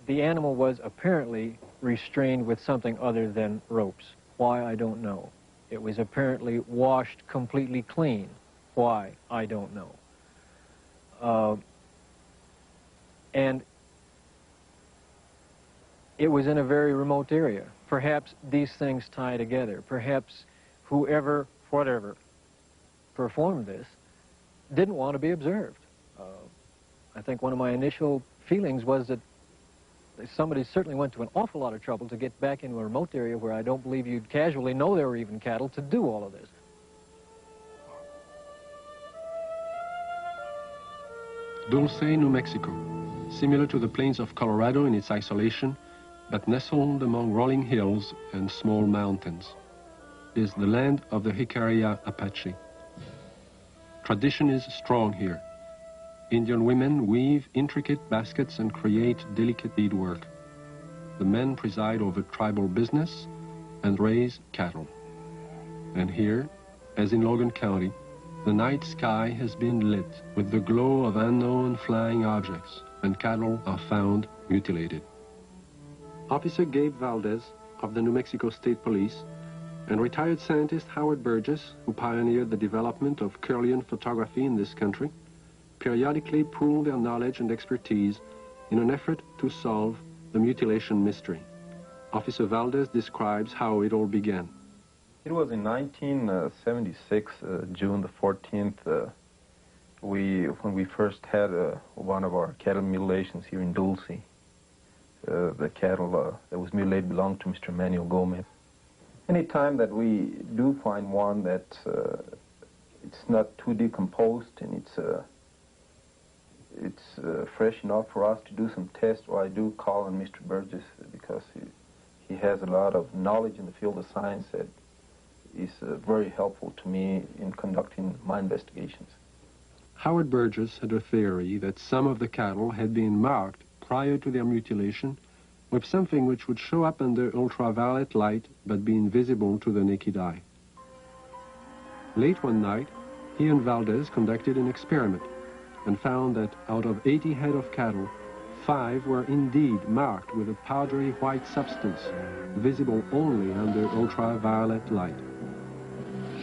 the animal was apparently restrained with something other than ropes. Why, I don't know. It was apparently washed completely clean. Why, I don't know. And it was in a very remote area. Perhaps these things tie together. Perhaps whoever, whatever, performed this didn't want to be observed. I think one of my initial feelings was that somebody certainly went to an awful lot of trouble to get back into a remote area where I don't believe you'd casually know there were even cattle to do all of this. Dulce, New Mexico, similar to the plains of Colorado in its isolation, but nestled among rolling hills and small mountains, is the land of the Jicarilla Apache. Tradition is strong here. Indian women weave intricate baskets and create delicate beadwork. The men preside over tribal business and raise cattle. And here, as in Logan County, the night sky has been lit with the glow of unknown flying objects, and cattle are found mutilated. Officer Gabe Valdez of the New Mexico State Police and retired scientist Howard Burgess, who pioneered the development of Kirlian photography in this country, periodically pool their knowledge and expertise in an effort to solve the mutilation mystery. Officer Valdez describes how it all began. It was in 1976, June the 14th, when we first had one of our cattle mutilations here in Dulce. The cattle that was mutilated belonged to Mr. Manuel Gomez. Any time that we do find one that it's not too decomposed and it's fresh enough for us to do some tests, well, I do call on Mr. Burgess because he has a lot of knowledge in the field of science that is very helpful to me in conducting my investigations. Howard Burgess had a theory that some of the cattle had been marked prior to their mutilation with something which would show up under ultraviolet light but be invisible to the naked eye. Late one night, he and Valdez conducted an experiment and found that out of 80 head of cattle, 5 were indeed marked with a powdery white substance, visible only under ultraviolet light.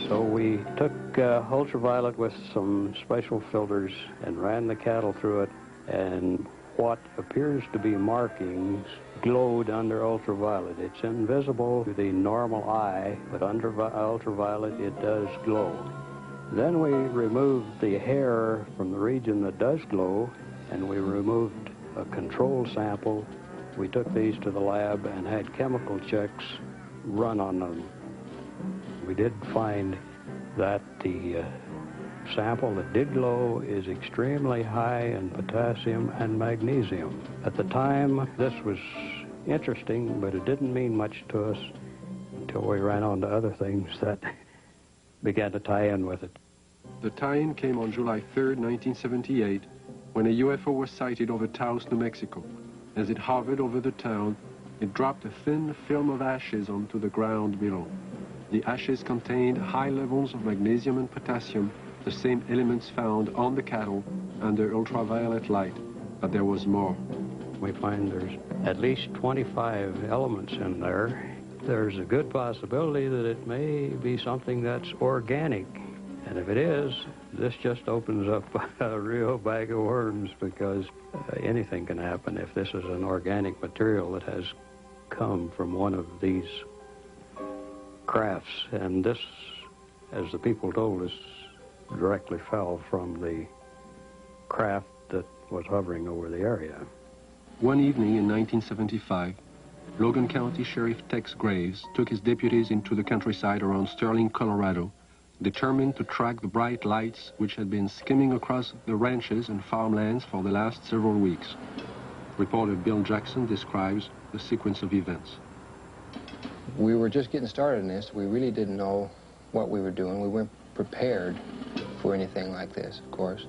So we took ultraviolet with some special filters and ran the cattle through it, and what appears to be markings glowed under ultraviolet. It's invisible to the normal eye, but under ultraviolet it does glow. Then we removed the hair from the region that does glow, and we removed a control sample. We took these to the lab and had chemical checks run on them. We did find that the sample that did glow is extremely high in potassium and magnesium. At the time, this was interesting, but it didn't mean much to us until we ran on to other things that began to tie in with it. The tie-in came on July 3rd, 1978, when a UFO was sighted over Taos, New Mexico. As it hovered over the town, it dropped a thin film of ashes onto the ground below. The ashes contained high levels of magnesium and potassium, the same elements found on the cattle under ultraviolet light, but there was more. We find there's at least 25 elements in there. There's a good possibility that it may be something that's organic. And if it is, this just opens up a real bag of worms, because anything can happen if this is an organic material that has come from one of these crafts. And this, as the people told us, directly fell from the craft that was hovering over the area. One evening in 1975, Logan County Sheriff Tex Graves took his deputies into the countryside around Sterling, Colorado, determined to track the bright lights which had been skimming across the ranches and farmlands for the last several weeks. Reporter Bill Jackson describes the sequence of events. We were just getting started in this. We really didn't know what we were doing. We weren't prepared for anything like this, of course.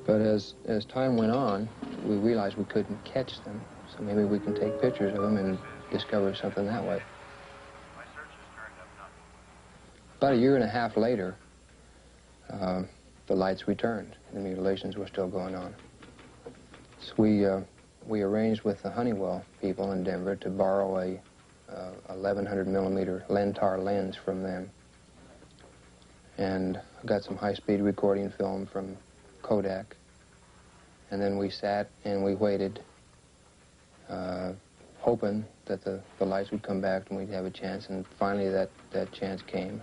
But as time went on, we realized we couldn't catch them, so maybe we can take pictures of them and discover something that way. About a year and a half later, the lights returned. The mutilations were still going on. So we arranged with the Honeywell people in Denver to borrow a 1100 millimeter Lentar lens from them. And got some high-speed recording film from Kodak. And then we sat and we waited, hoping that the lights would come back and we'd have a chance. And finally that chance came.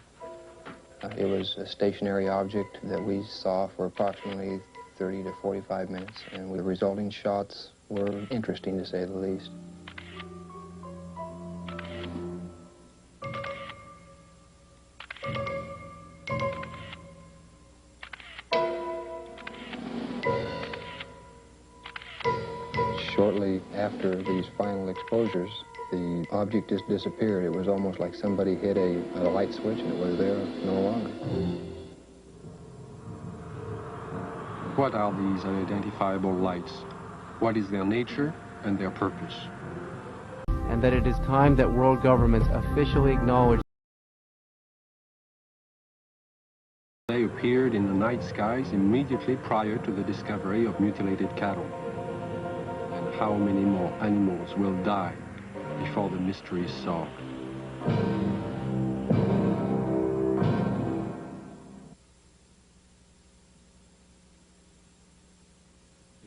It was a stationary object that we saw for approximately 30 to 45 minutes, and the resulting shots were interesting, to say the least. Shortly after these final exposures, the object just disappeared. It was almost like somebody hit a light switch and it was there no longer. What are these unidentifiable lights? What is their nature and their purpose? And that it is time that world governments officially acknowledge they appeared in the night skies immediately prior to the discovery of mutilated cattle. And how many more animals will die before the mystery is solved?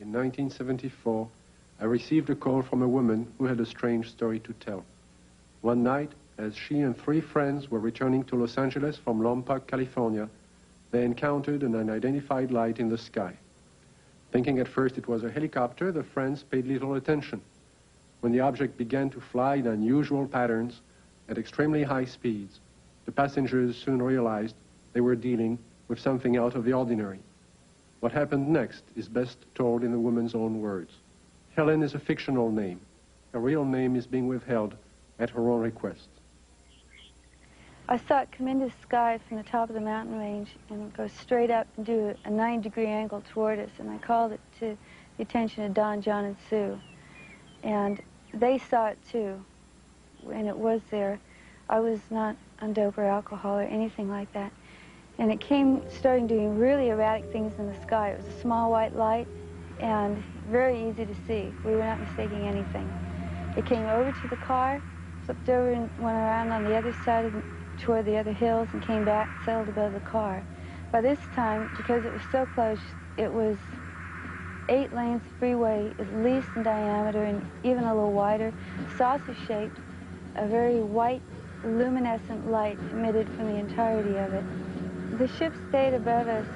In 1974, I received a call from a woman who had a strange story to tell. One night, as she and 3 friends were returning to Los Angeles from Lompoc, California, they encountered an unidentified light in the sky. Thinking at first it was a helicopter, the friends paid little attention. When the object began to fly in unusual patterns at extremely high speeds, the passengers soon realized they were dealing with something out of the ordinary. What happened next is best told in the woman's own words. Helen is a fictional name. Her real name is being withheld at her own request. I saw it come into the sky from the top of the mountain range and go straight up and do a 90-degree angle toward us, and I called it to the attention of Don, John, and Sue. And they saw it too, and it was there. I was not on dope or alcohol or anything like that. And it started doing really erratic things in the sky. It was a small white light and very easy to see. We were not mistaking anything. It came over to the car, flipped over and went around on the other side toward the other hills and came back, settled above the car. By this time, because it was so close, it was 8 lanes of freeway, at least in diameter and even a little wider, saucer-shaped, a very white, luminescent light emitted from the entirety of it. The ship stayed above us,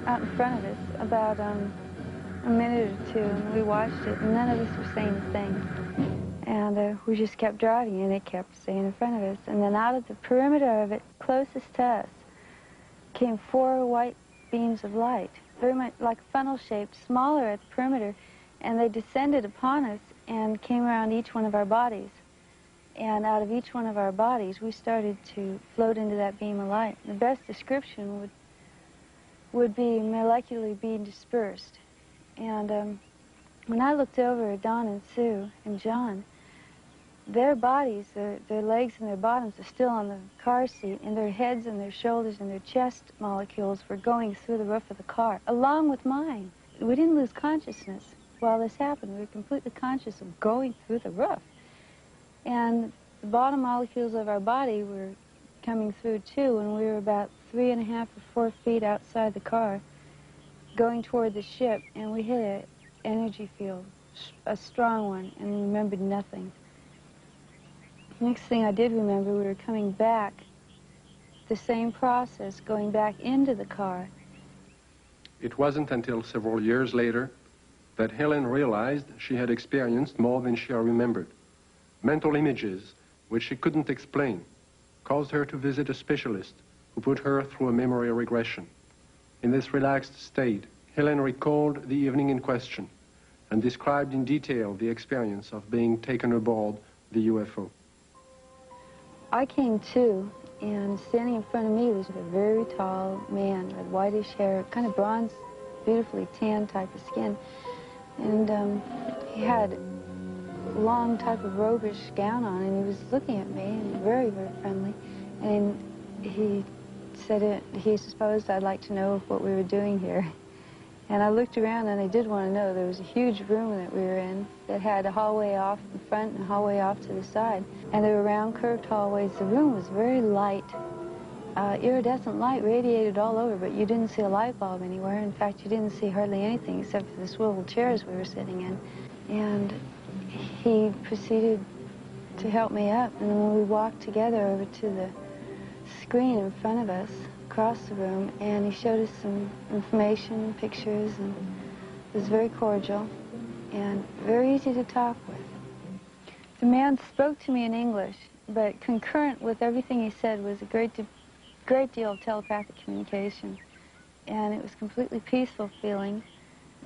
out in front of us, about a minute or two, and we watched it, and none of us were saying a thing. And we just kept driving, and it kept staying in front of us. And then out of the perimeter of it, closest to us, came 4 white beams of light, very much like funnel-shaped, smaller at the perimeter, and they descended upon us and came around each one of our bodies. And out of each one of our bodies, we started to float into that beam of light. The best description would be molecularly being dispersed. And when I looked over at Don and Sue and John, their bodies, their legs and their bottoms are still on the car seat, and their heads and their shoulders and their chest molecules were going through the roof of the car, along with mine. We didn't lose consciousness while this happened. We were completely conscious of going through the roof. And the bottom molecules of our body were coming through too, and we were about 3.5 or 4 feet outside the car, going toward the ship, and we hit an energy field, a strong one, and we remembered nothing. Next thing I did remember, we were coming back, the same process, going back into the car. It wasn't until several years later that Helen realized she had experienced more than she remembered. Mental images, which she couldn't explain, caused her to visit a specialist who put her through a memory regression. In this relaxed state, Helen recalled the evening in question and described in detail the experience of being taken aboard the UFO. I came to, and standing in front of me was a very tall man with whitish hair, kind of bronze, beautifully tan type of skin. And he had a long type of robish gown on, and he was looking at me, and very, very friendly. And he said he supposed I'd like to know what we were doing here. And I looked around, and I did want to know. There was a huge room that we were in that had a hallway off in front and a hallway off to the side. And there were round, curved hallways. The room was very light. Iridescent light radiated all over, but you didn't see a light bulb anywhere. In fact, you didn't see hardly anything except for the swivel chairs we were sitting in. And he proceeded to help me up. And then we walked together over to the screen in front of us, across the room, and he showed us some information, pictures, and it was very cordial and very easy to talk with. The man spoke to me in English, but concurrent with everything he said was a great deal of telepathic communication, and it was completely peaceful feeling.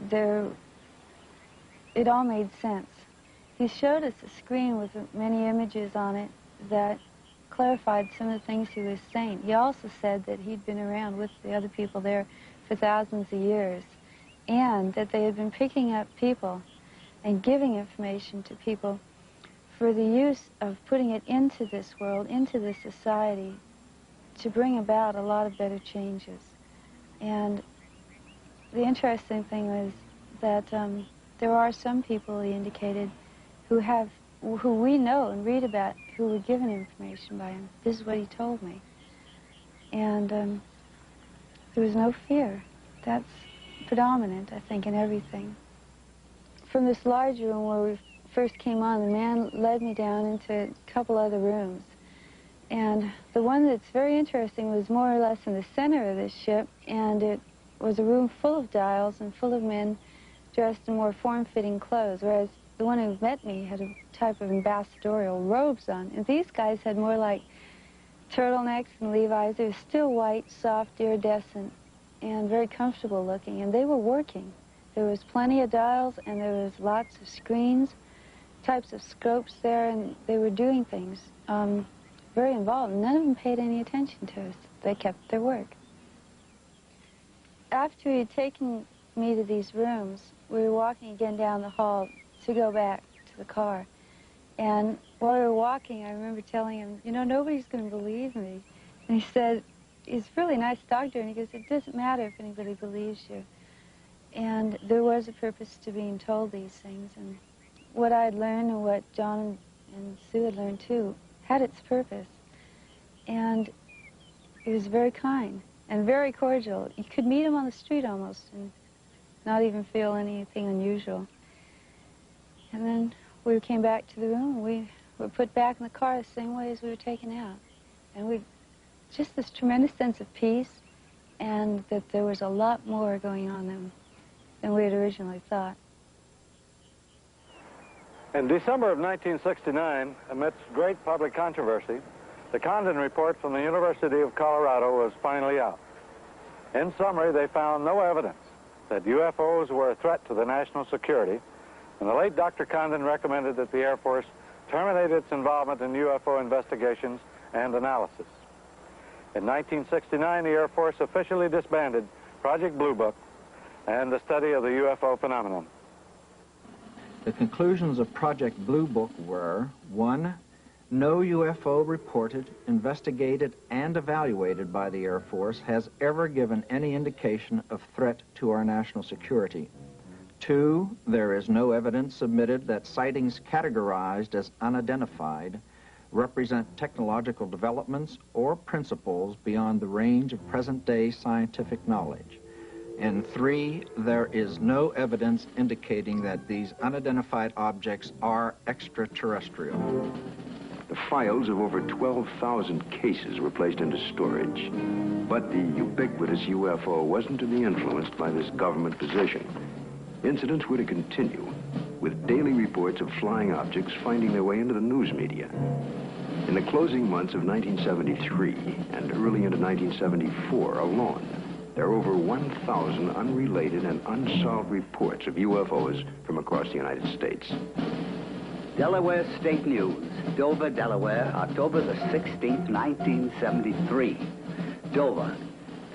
It all made sense. He showed us a screen with many images on it that clarified some of the things he was saying. He also said that he'd been around with the other people there for thousands of years, and that they had been picking up people and giving information to people for the use of putting it into this world, into this society, to bring about a lot of better changes. And the interesting thing was that there are some people, he indicated, who we know and read about, who were given information by him. This is what he told me. And there was no fear. That's predominant, I think, in everything. From this large room where we first came on, the man led me down into a couple other rooms. And the one that's very interesting was more or less in the center of this ship, and it was a room full of dials and full of men dressed in more form-fitting clothes, whereas the one who met me had a type of ambassadorial robes on. And these guys had more like turtlenecks and Levi's. They were still white, soft, iridescent, and very comfortable looking. And they were working. There was plenty of dials, and there was lots of screens, types of scopes there, and they were doing things. very involved. None of them paid any attention to us. They kept their work. After he had taken me to these rooms, we were walking again down the hall to go back to the car. And while we were walking, I remember telling him, you know, nobody's going to believe me. And he said, he's a really nice doctor, and he goes, it doesn't matter if anybody believes you. And there was a purpose to being told these things. And what I had learned and what John and Sue had learned, too, had its purpose. And he was very kind and very cordial. You could meet him on the street almost and not even feel anything unusual. And then we came back to the room, and we were put back in the car the same way as we were taken out. And just this tremendous sense of peace, and that there was a lot more going on than we had originally thought. In December of 1969, amidst great public controversy, the Condon report from the University of Colorado was finally out. In summary, they found no evidence that UFOs were a threat to the national security, and the late Dr. Condon recommended that the Air Force terminate its involvement in UFO investigations and analysis. In 1969, the Air Force officially disbanded Project Blue Book and the study of the UFO phenomenon. The conclusions of Project Blue Book were: 1, no UFO reported, investigated, and evaluated by the Air Force has ever given any indication of threat to our national security. 2, there is no evidence submitted that sightings categorized as unidentified represent technological developments or principles beyond the range of present-day scientific knowledge. And 3, there is no evidence indicating that these unidentified objects are extraterrestrial. The files of over 12,000 cases were placed into storage. But the ubiquitous UFO wasn't to be influenced by this government position. Incidents were to continue, with daily reports of flying objects finding their way into the news media. In the closing months of 1973 and early into 1974 alone, there are over 1,000 unrelated and unsolved reports of UFOs from across the United States. Delaware State News, Dover, Delaware, October the 16th, 1973. Dover.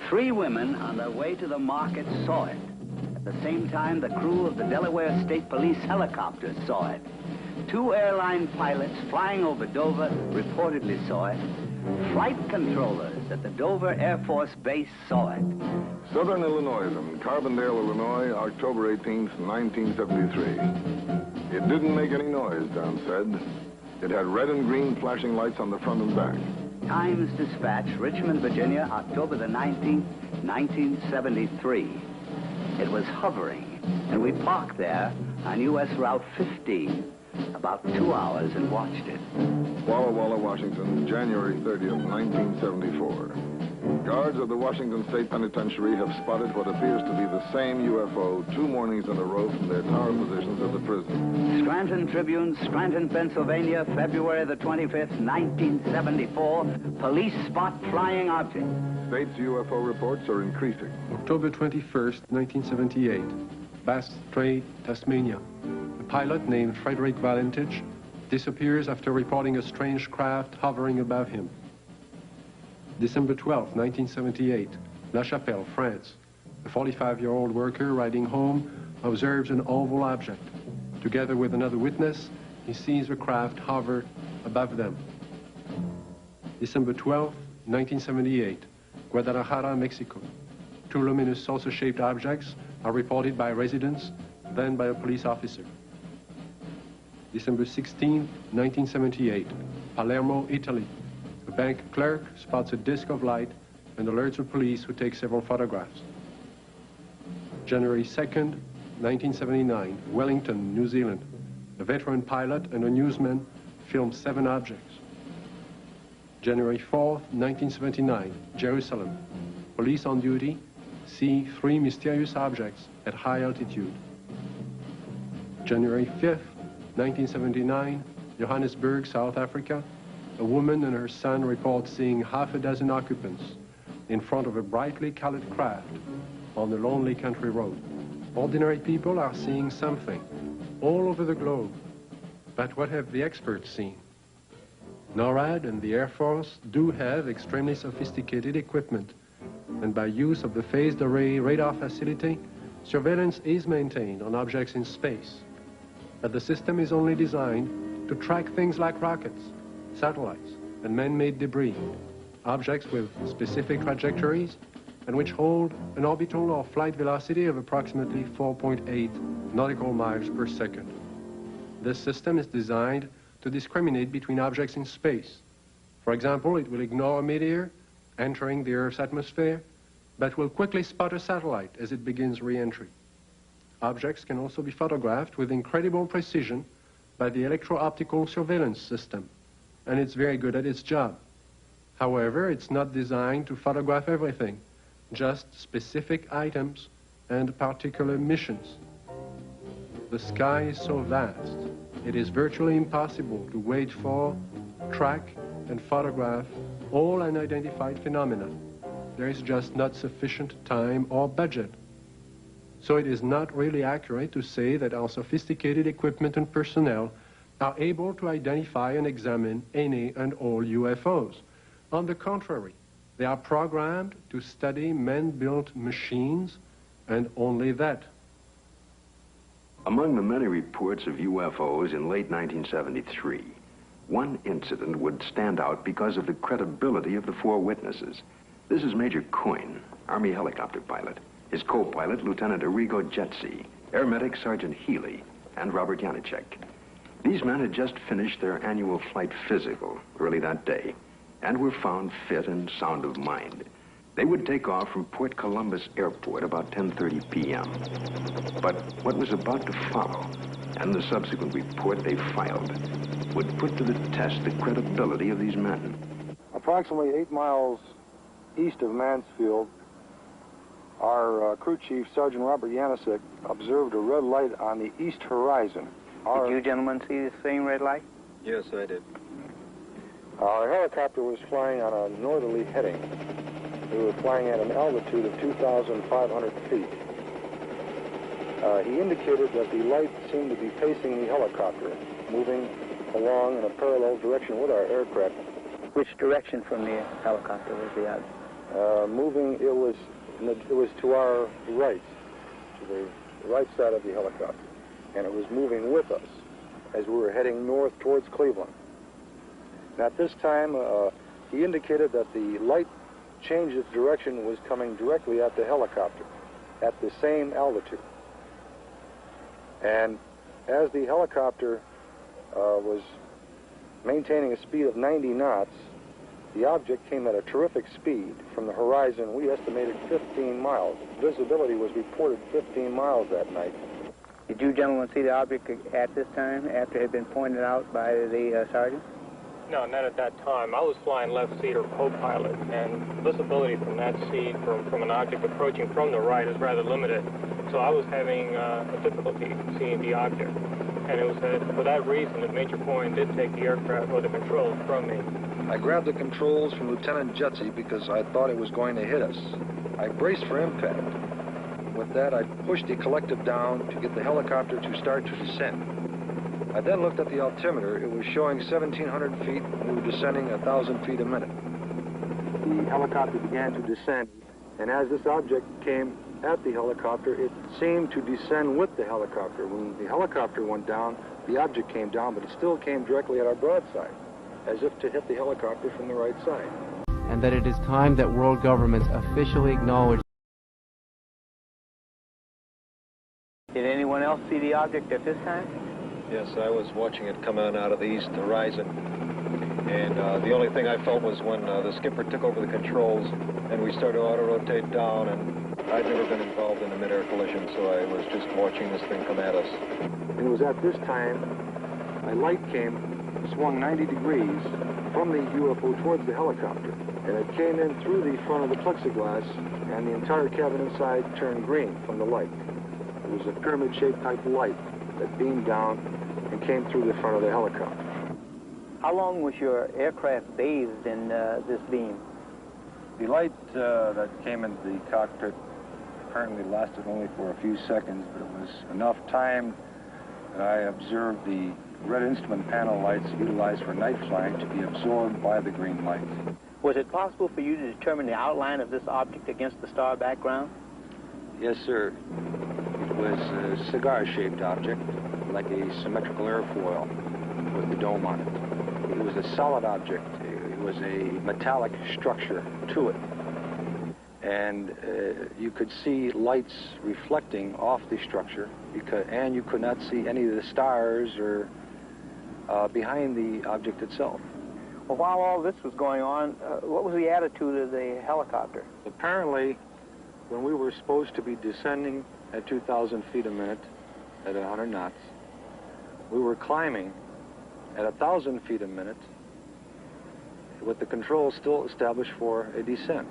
3 women on their way to the market saw it. At the same time, the crew of the Delaware State Police helicopter saw it. 2 airline pilots flying over Dover reportedly saw it. Flight controllers at the Dover Air Force Base saw it. Southern Illinois and Carbondale, Illinois, October 18th, 1973. It didn't make any noise, Don said. It had red and green flashing lights on the front and back. Times Dispatch, Richmond, Virginia, October the 19th, 1973. It was hovering, and we parked there on U.S. Route 15. About 2 hours and watched it. Walla Walla, Washington, January 30th, 1974. Guards of the Washington State Penitentiary have spotted what appears to be the same UFO 2 mornings in a row from their tower positions at the prison. Scranton Tribune, Scranton, Pennsylvania, February the 25th, 1974. Police spot flying object. State's UFO reports are increasing. October 21st, 1978. Bass Strait, Tasmania. A pilot named Frederick Valentich disappears after reporting a strange craft hovering above him. December 12, 1978, La Chapelle, France. A 45-year-old worker riding home observes an oval object. Together with another witness, he sees the craft hover above them. December 12, 1978, Guadalajara, Mexico. 2 luminous saucer-shaped objects are reported by residents, then by a police officer. December 16, 1978, Palermo, Italy. A bank clerk spots a disc of light and alerts the police, who take several photographs. January 2nd, 1979, Wellington, New Zealand. A veteran pilot and a newsman film 7 objects. January 4th, 1979, Jerusalem. Police on duty see 3 mysterious objects at high altitude. January 5th, 1979, Johannesburg, South Africa. A woman and her son report seeing half a dozen occupants in front of a brightly colored craft on a lonely country road. Ordinary people are seeing something all over the globe. But what have the experts seen? NORAD and the Air Force do have extremely sophisticated equipment, and by use of the phased array radar facility, surveillance is maintained on objects in space. But the system is only designed to track things like rockets, satellites, and man-made debris, objects with specific trajectories and which hold an orbital or flight velocity of approximately 4.8 nautical miles per second. This system is designed to discriminate between objects in space. For example, it will ignore a meteor entering the Earth's atmosphere, but will quickly spot a satellite as it begins re-entry. Objects can also be photographed with incredible precision by the electro-optical surveillance system, and it's very good at its job. However, it's not designed to photograph everything, just specific items and particular missions. The sky is so vast, it is virtually impossible to wait for, track, and photograph all unidentified phenomena. There is just not sufficient time or budget. So it is not really accurate to say that our sophisticated equipment and personnel are able to identify and examine any and all UFOs. On the contrary, they are programmed to study man-built machines, and only that. Among the many reports of UFOs in late 1973, one incident would stand out because of the credibility of the four witnesses. This is Major Coyne, Army helicopter pilot, his co-pilot, Lieutenant Arrigo Jetsi, Air Medic Sergeant Healy, and Robert Janacek. These men had just finished their annual flight physical early that day and were found fit and sound of mind. They would take off from Port Columbus Airport about 10:30 p.m. But what was about to follow, and the subsequent report they filed, would put to the test the credibility of these men. Approximately 8 miles east of Mansfield, our crew chief, Sergeant Robert Janacek, observed a red light on the east horizon. Did you gentlemen see the same red light? Yes, I did. Our helicopter was flying on a northerly heading. We were flying at an altitude of 2,500 feet. He indicated that the light seemed to be facing the helicopter, moving along in a parallel direction with our aircraft. Which direction from the helicopter was the out? Moving, it was to our right, to the right side of the helicopter, and it was moving with us as we were heading north towards Cleveland. And at this time, he indicated that the light changed its direction, was coming directly at the helicopter at the same altitude. And as the helicopter was maintaining a speed of 90 knots, the object came at a terrific speed from the horizon. We estimated 15 miles. Visibility was reported 15 miles that night. Did you gentlemen see the object at this time, after it had been pointed out by the sergeant? No, not at that time. I was flying left seat or co-pilot, and visibility from that seat from an object approaching from the right is rather limited. So I was having a difficulty seeing the object. And it was for that reason that Major Coyne did take the aircraft or the controls from me. I grabbed the controls from Lieutenant Jetsi because I thought it was going to hit us. I braced for impact. With that, I pushed the collective down to get the helicopter to start to descend. I then looked at the altimeter. It was showing 1,700 feet, and we were descending 1,000 feet a minute. The helicopter began to descend, and as this object came at the helicopter, it seemed to descend with the helicopter. When the helicopter went down, the object came down, but it still came directly at our broadside, as if to hit the helicopter from the right side. And that it is time that world governments officially acknowledge. Did anyone else see the object at this time? Yes, I was watching it come on out of the east horizon. And the only thing I felt was when the skipper took over the controls and we started to auto-rotate down, and I'd never been involved in a mid-air collision, so I was just watching this thing come at us. It was at this time a light came, swung 90 degrees from the UFO towards the helicopter, and it came in through the front of the plexiglass, and the entire cabin inside turned green from the light. It was a pyramid-shaped type light that beamed down and came through the front of the helicopter. How long was your aircraft bathed in this beam? The light that came into the cockpit apparently lasted only for a few seconds, but it was enough time that I observed the red instrument panel lights utilized for night flying to be absorbed by the green light. Was it possible for you to determine the outline of this object against the star background? Yes, sir. It was a cigar-shaped object, like a symmetrical airfoil with the dome on it. It was a solid object. It was a metallic structure to it. And you could see lights reflecting off the structure, and you could not see any of the stars or behind the object itself. Well, while all this was going on, what was the attitude of the helicopter? Apparently, when we were supposed to be descending at 2,000 feet a minute at 100 knots, we were climbing at 1,000 feet a minute with the controls still established for a descent.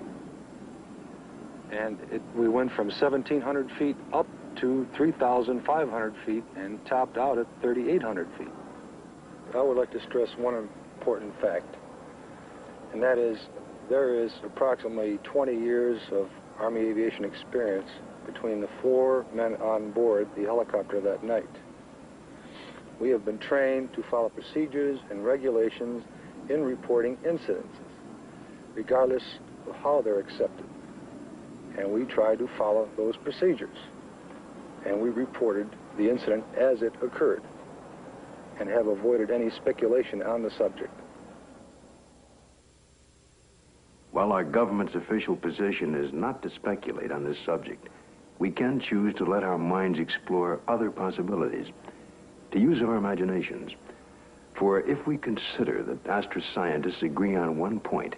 And we went from 1,700 feet up to 3,500 feet and topped out at 3,800 feet. I would like to stress one important fact, and that is there is approximately 20 years of Army aviation experience between the 4 men on board the helicopter that night. We have been trained to follow procedures and regulations in reporting incidences, regardless of how they're accepted. And we tried to follow those procedures. And we reported the incident as it occurred and have avoided any speculation on the subject. While our government's official position is not to speculate on this subject, we can choose to let our minds explore other possibilities, to use our imaginations. For if we consider that astroscientists agree on one point,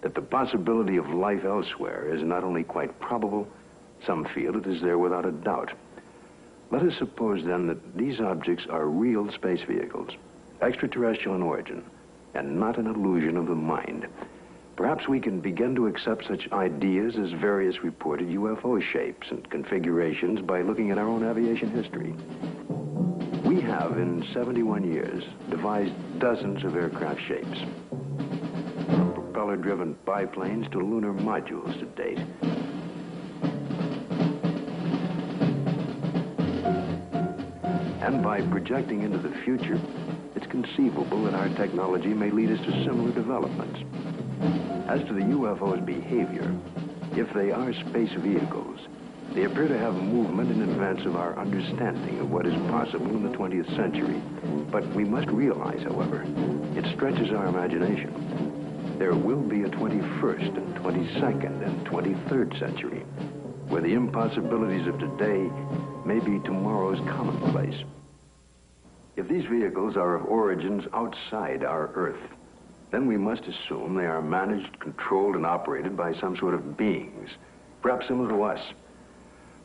that the possibility of life elsewhere is not only quite probable, some feel it is there without a doubt. Let us suppose then that these objects are real space vehicles, extraterrestrial in origin, and not an illusion of the mind. Perhaps we can begin to accept such ideas as various reported UFO shapes and configurations by looking at our own aviation history. We have, in 71 years, devised dozens of aircraft shapes, from propeller-driven biplanes to lunar modules to date. And by projecting into the future, it's conceivable that our technology may lead us to similar developments. As to the UFO's behavior, if they are space vehicles, they appear to have movement in advance of our understanding of what is possible in the 20th century. But we must realize, however, it stretches our imagination. There will be a 21st and 22nd and 23rd century, where the impossibilities of today may be tomorrow's commonplace. If these vehicles are of origins outside our Earth, then we must assume they are managed, controlled, and operated by some sort of beings, perhaps similar to us.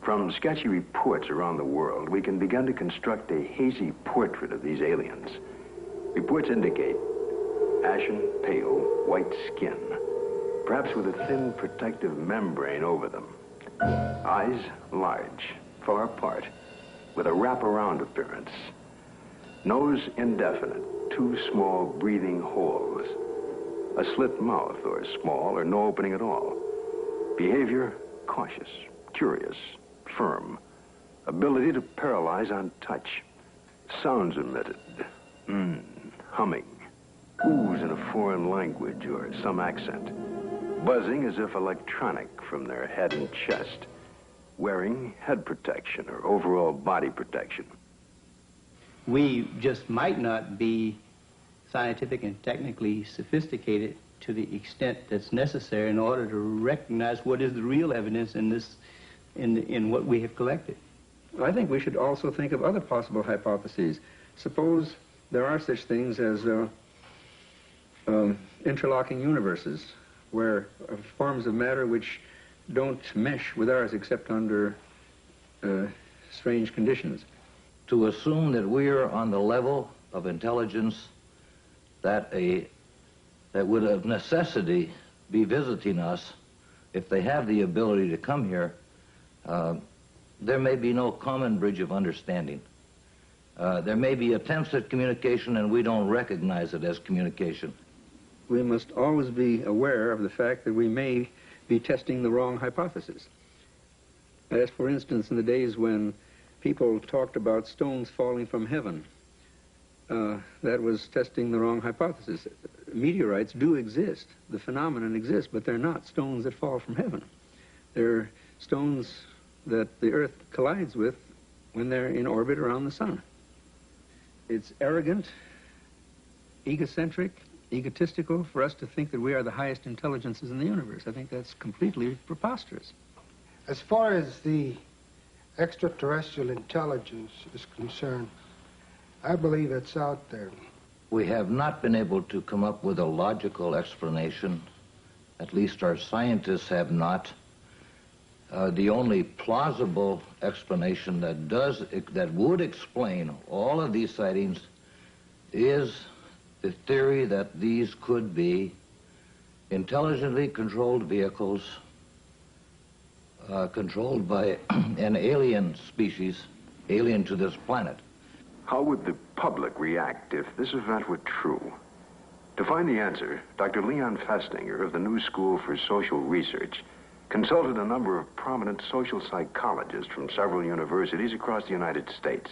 From sketchy reports around the world, we can begin to construct a hazy portrait of these aliens. Reports indicate ashen, pale, white skin, perhaps with a thin protective membrane over them. Eyes large, far apart, with a wraparound appearance. Nose indefinite, 2 small breathing holes. A slit mouth, or small, or no opening at all. Behavior, cautious, curious, firm. Ability to paralyze on touch. Sounds emitted. Humming. Oohs in a foreign language or some accent. Buzzing as if electronic from their head and chest. Wearing head protection or overall body protection. We just might not be scientific and technically sophisticated to the extent that's necessary in order to recognize what is the real evidence in this, in what we have collected. I think we should also think of other possible hypotheses. Suppose there are such things as interlocking universes, where forms of matter which don't mesh with ours except under strange conditions. To assume that we are on the level of intelligence that would of necessity be visiting us, if they have the ability to come here, there may be no common bridge of understanding. There may be attempts at communication and we don't recognize it as communication. We must always be aware of the fact that we may be testing the wrong hypothesis. As for instance, in the days when people talked about stones falling from heaven, that was testing the wrong hypothesis. Meteorites do exist. The phenomenon exists, but they're not stones that fall from heaven. They're stones that the Earth collides with when they're in orbit around the sun. It's arrogant, egocentric, egotistical for us to think that we are the highest intelligences in the universe. I think that's completely preposterous. As far as the extraterrestrial intelligence is concerned, I believe it's out there. We have not been able to come up with a logical explanation. At least our scientists have not. The only plausible explanation that would explain all of these sightings is the theory that these could be intelligently controlled vehicles controlled by an alien species, alien to this planet. How would the public react if this event were true? To find the answer, Dr. Leon Festinger of the New School for Social Research consulted a number of prominent social psychologists from several universities across the United States.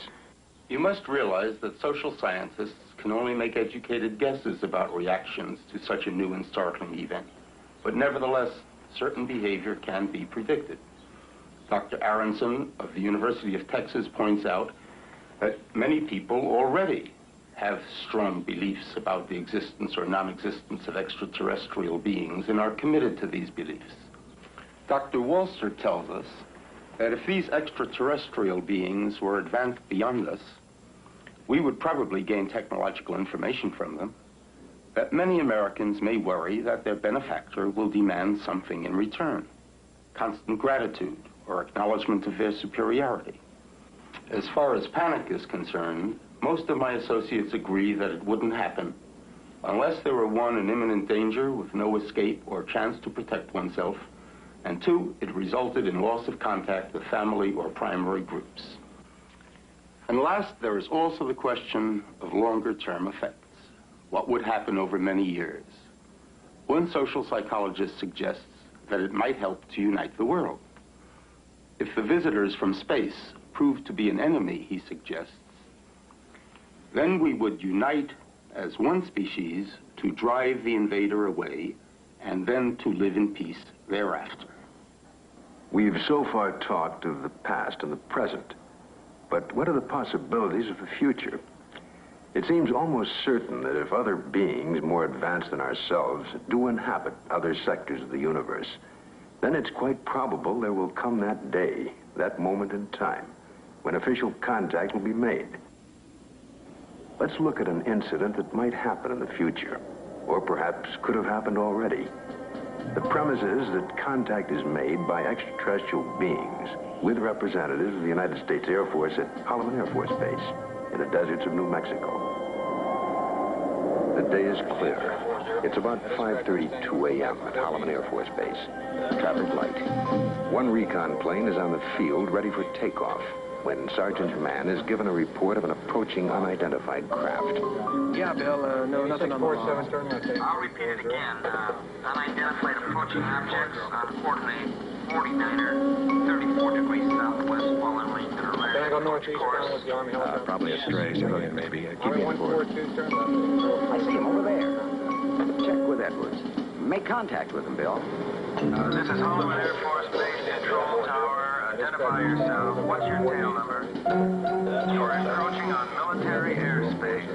You must realize that social scientists can only make educated guesses about reactions to such a new and startling event. But nevertheless, certain behavior can be predicted. Dr. Aronson of the University of Texas points out that many people already have strong beliefs about the existence or non-existence of extraterrestrial beings and are committed to these beliefs. Dr. Walser tells us that if these extraterrestrial beings were advanced beyond us, we would probably gain technological information from them, that many Americans may worry that their benefactor will demand something in return, constant gratitude or acknowledgement of their superiority. As far as panic is concerned, most of my associates agree that it wouldn't happen unless there were, one, an imminent danger with no escape or chance to protect oneself, and two, it resulted in loss of contact with family or primary groups. And last, there is also the question of longer-term effects. What would happen over many years? One social psychologist suggests that it might help to unite the world. If the visitors from space prove to be an enemy, he suggests, then we would unite as one species to drive the invader away and then to live in peace thereafter. We've so far talked of the past and the present, but what are the possibilities of the future? It seems almost certain that if other beings more advanced than ourselves do inhabit other sectors of the universe, then it's quite probable there will come that day, that moment in time, when official contact will be made. Let's look at an incident that might happen in the future, or perhaps could have happened already. The premise is that contact is made by extraterrestrial beings with representatives of the United States Air Force at Holloman Air Force Base in the deserts of New Mexico. The day is clear. It's about 5:32 a.m. at Holloman Air Force Base. Traffic light. One recon plane is on the field ready for takeoff when Sergeant Mann is given a report of an approaching unidentified craft. Yeah, Bill, no, nothing on the law. I'll repeat it again. Unidentified approaching objects on coordinate 49er, 34 degrees southwest, following range and around. Can I go northeast down with the Army helicopter? Probably a stray civilian, maybe. Keep me informed. I see him over there. Check with Edwards. Make contact with him, Bill. This is Holloman Air Force Base Control Tower. Identify yourself. What's your tail number? You're encroaching on military airspace.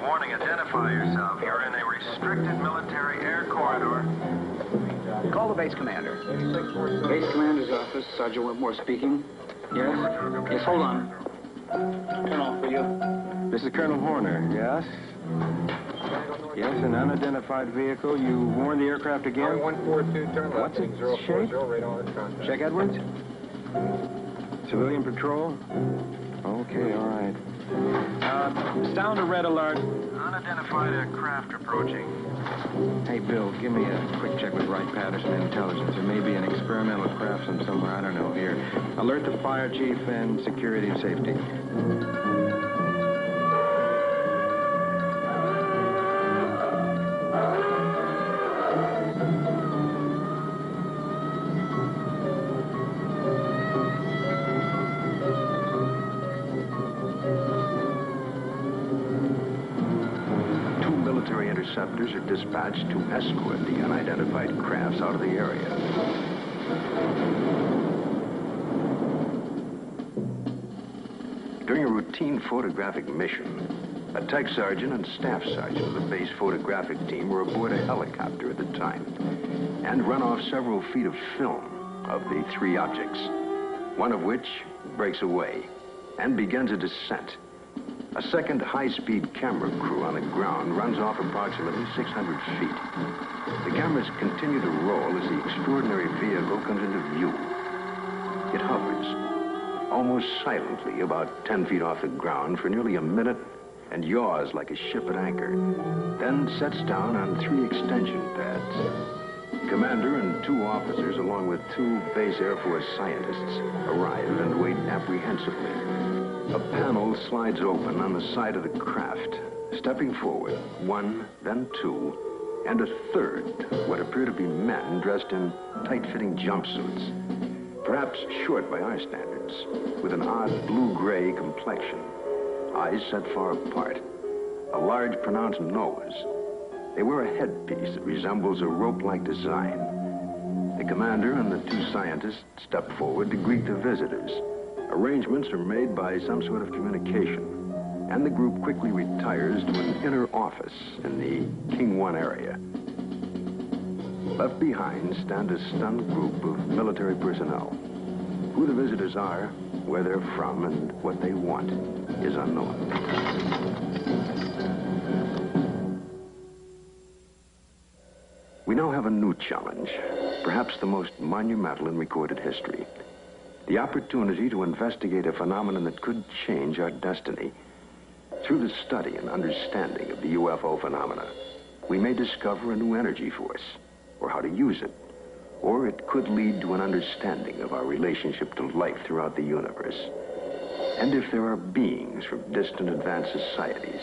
Warning, identify yourself. You're in a restricted military air corridor. Call the base commander. Base commander's office, Sergeant Whitmore speaking. Yes? Yes, hold on. Colonel, for you. This is Colonel Horner, yes? Yes, an unidentified vehicle. You warned the aircraft again? 142, turn left. What's its shape? Check Edwards. Civilian patrol? Okay, all right. Sound a red alert. Unidentified aircraft approaching. Hey, Bill, give me a quick check with Wright Patterson Intelligence. There may be an experimental craft from somewhere, I don't know, here. Alert the fire chief and security and safety. military interceptors are dispatched to escort the unidentified crafts out of the area. During a routine photographic mission, a tech sergeant and staff sergeant of the base photographic team were aboard a helicopter at the time and run off several feet of film of the three objects, one of which breaks away and begins a descent. A second high-speed camera crew on the ground runs off approximately 600 feet. The cameras continue to roll as the extraordinary vehicle comes into view. It hovers, almost silently, about 10 feet off the ground for nearly a minute and yaws like a ship at anchor, then sets down on 3 extension pads. The commander and 2 officers, along with 2 base Air Force scientists, arrive and wait apprehensively. A panel slides open on the side of the craft. Stepping forward, 1, then 2, and a third, what appear to be men dressed in tight-fitting jumpsuits, perhaps short by our standards, with an odd blue-gray complexion, eyes set far apart, a large pronounced nose. They wear a headpiece that resembles a rope-like design. The commander and the 2 scientists step forward to greet the visitors. Arrangements are made by some sort of communication, and the group quickly retires to an inner office in the King 1 area. Left behind stand a stunned group of military personnel. Who the visitors are, where they're from, and what they want is unknown. We now have a new challenge, perhaps the most monumental in recorded history. The opportunity to investigate a phenomenon that could change our destiny. Through the study and understanding of the UFO phenomena, we may discover a new energy force, or how to use it, or it could lead to an understanding of our relationship to life throughout the universe. And if there are beings from distant advanced societies,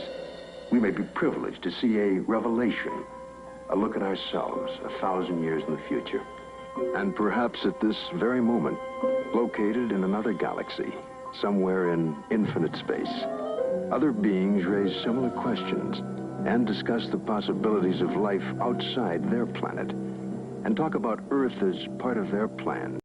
we may be privileged to see a revelation, a look at ourselves 1,000 years in the future. And perhaps at this very moment, located in another galaxy, somewhere in infinite space, other beings raise similar questions and discuss the possibilities of life outside their planet and talk about Earth as part of their plan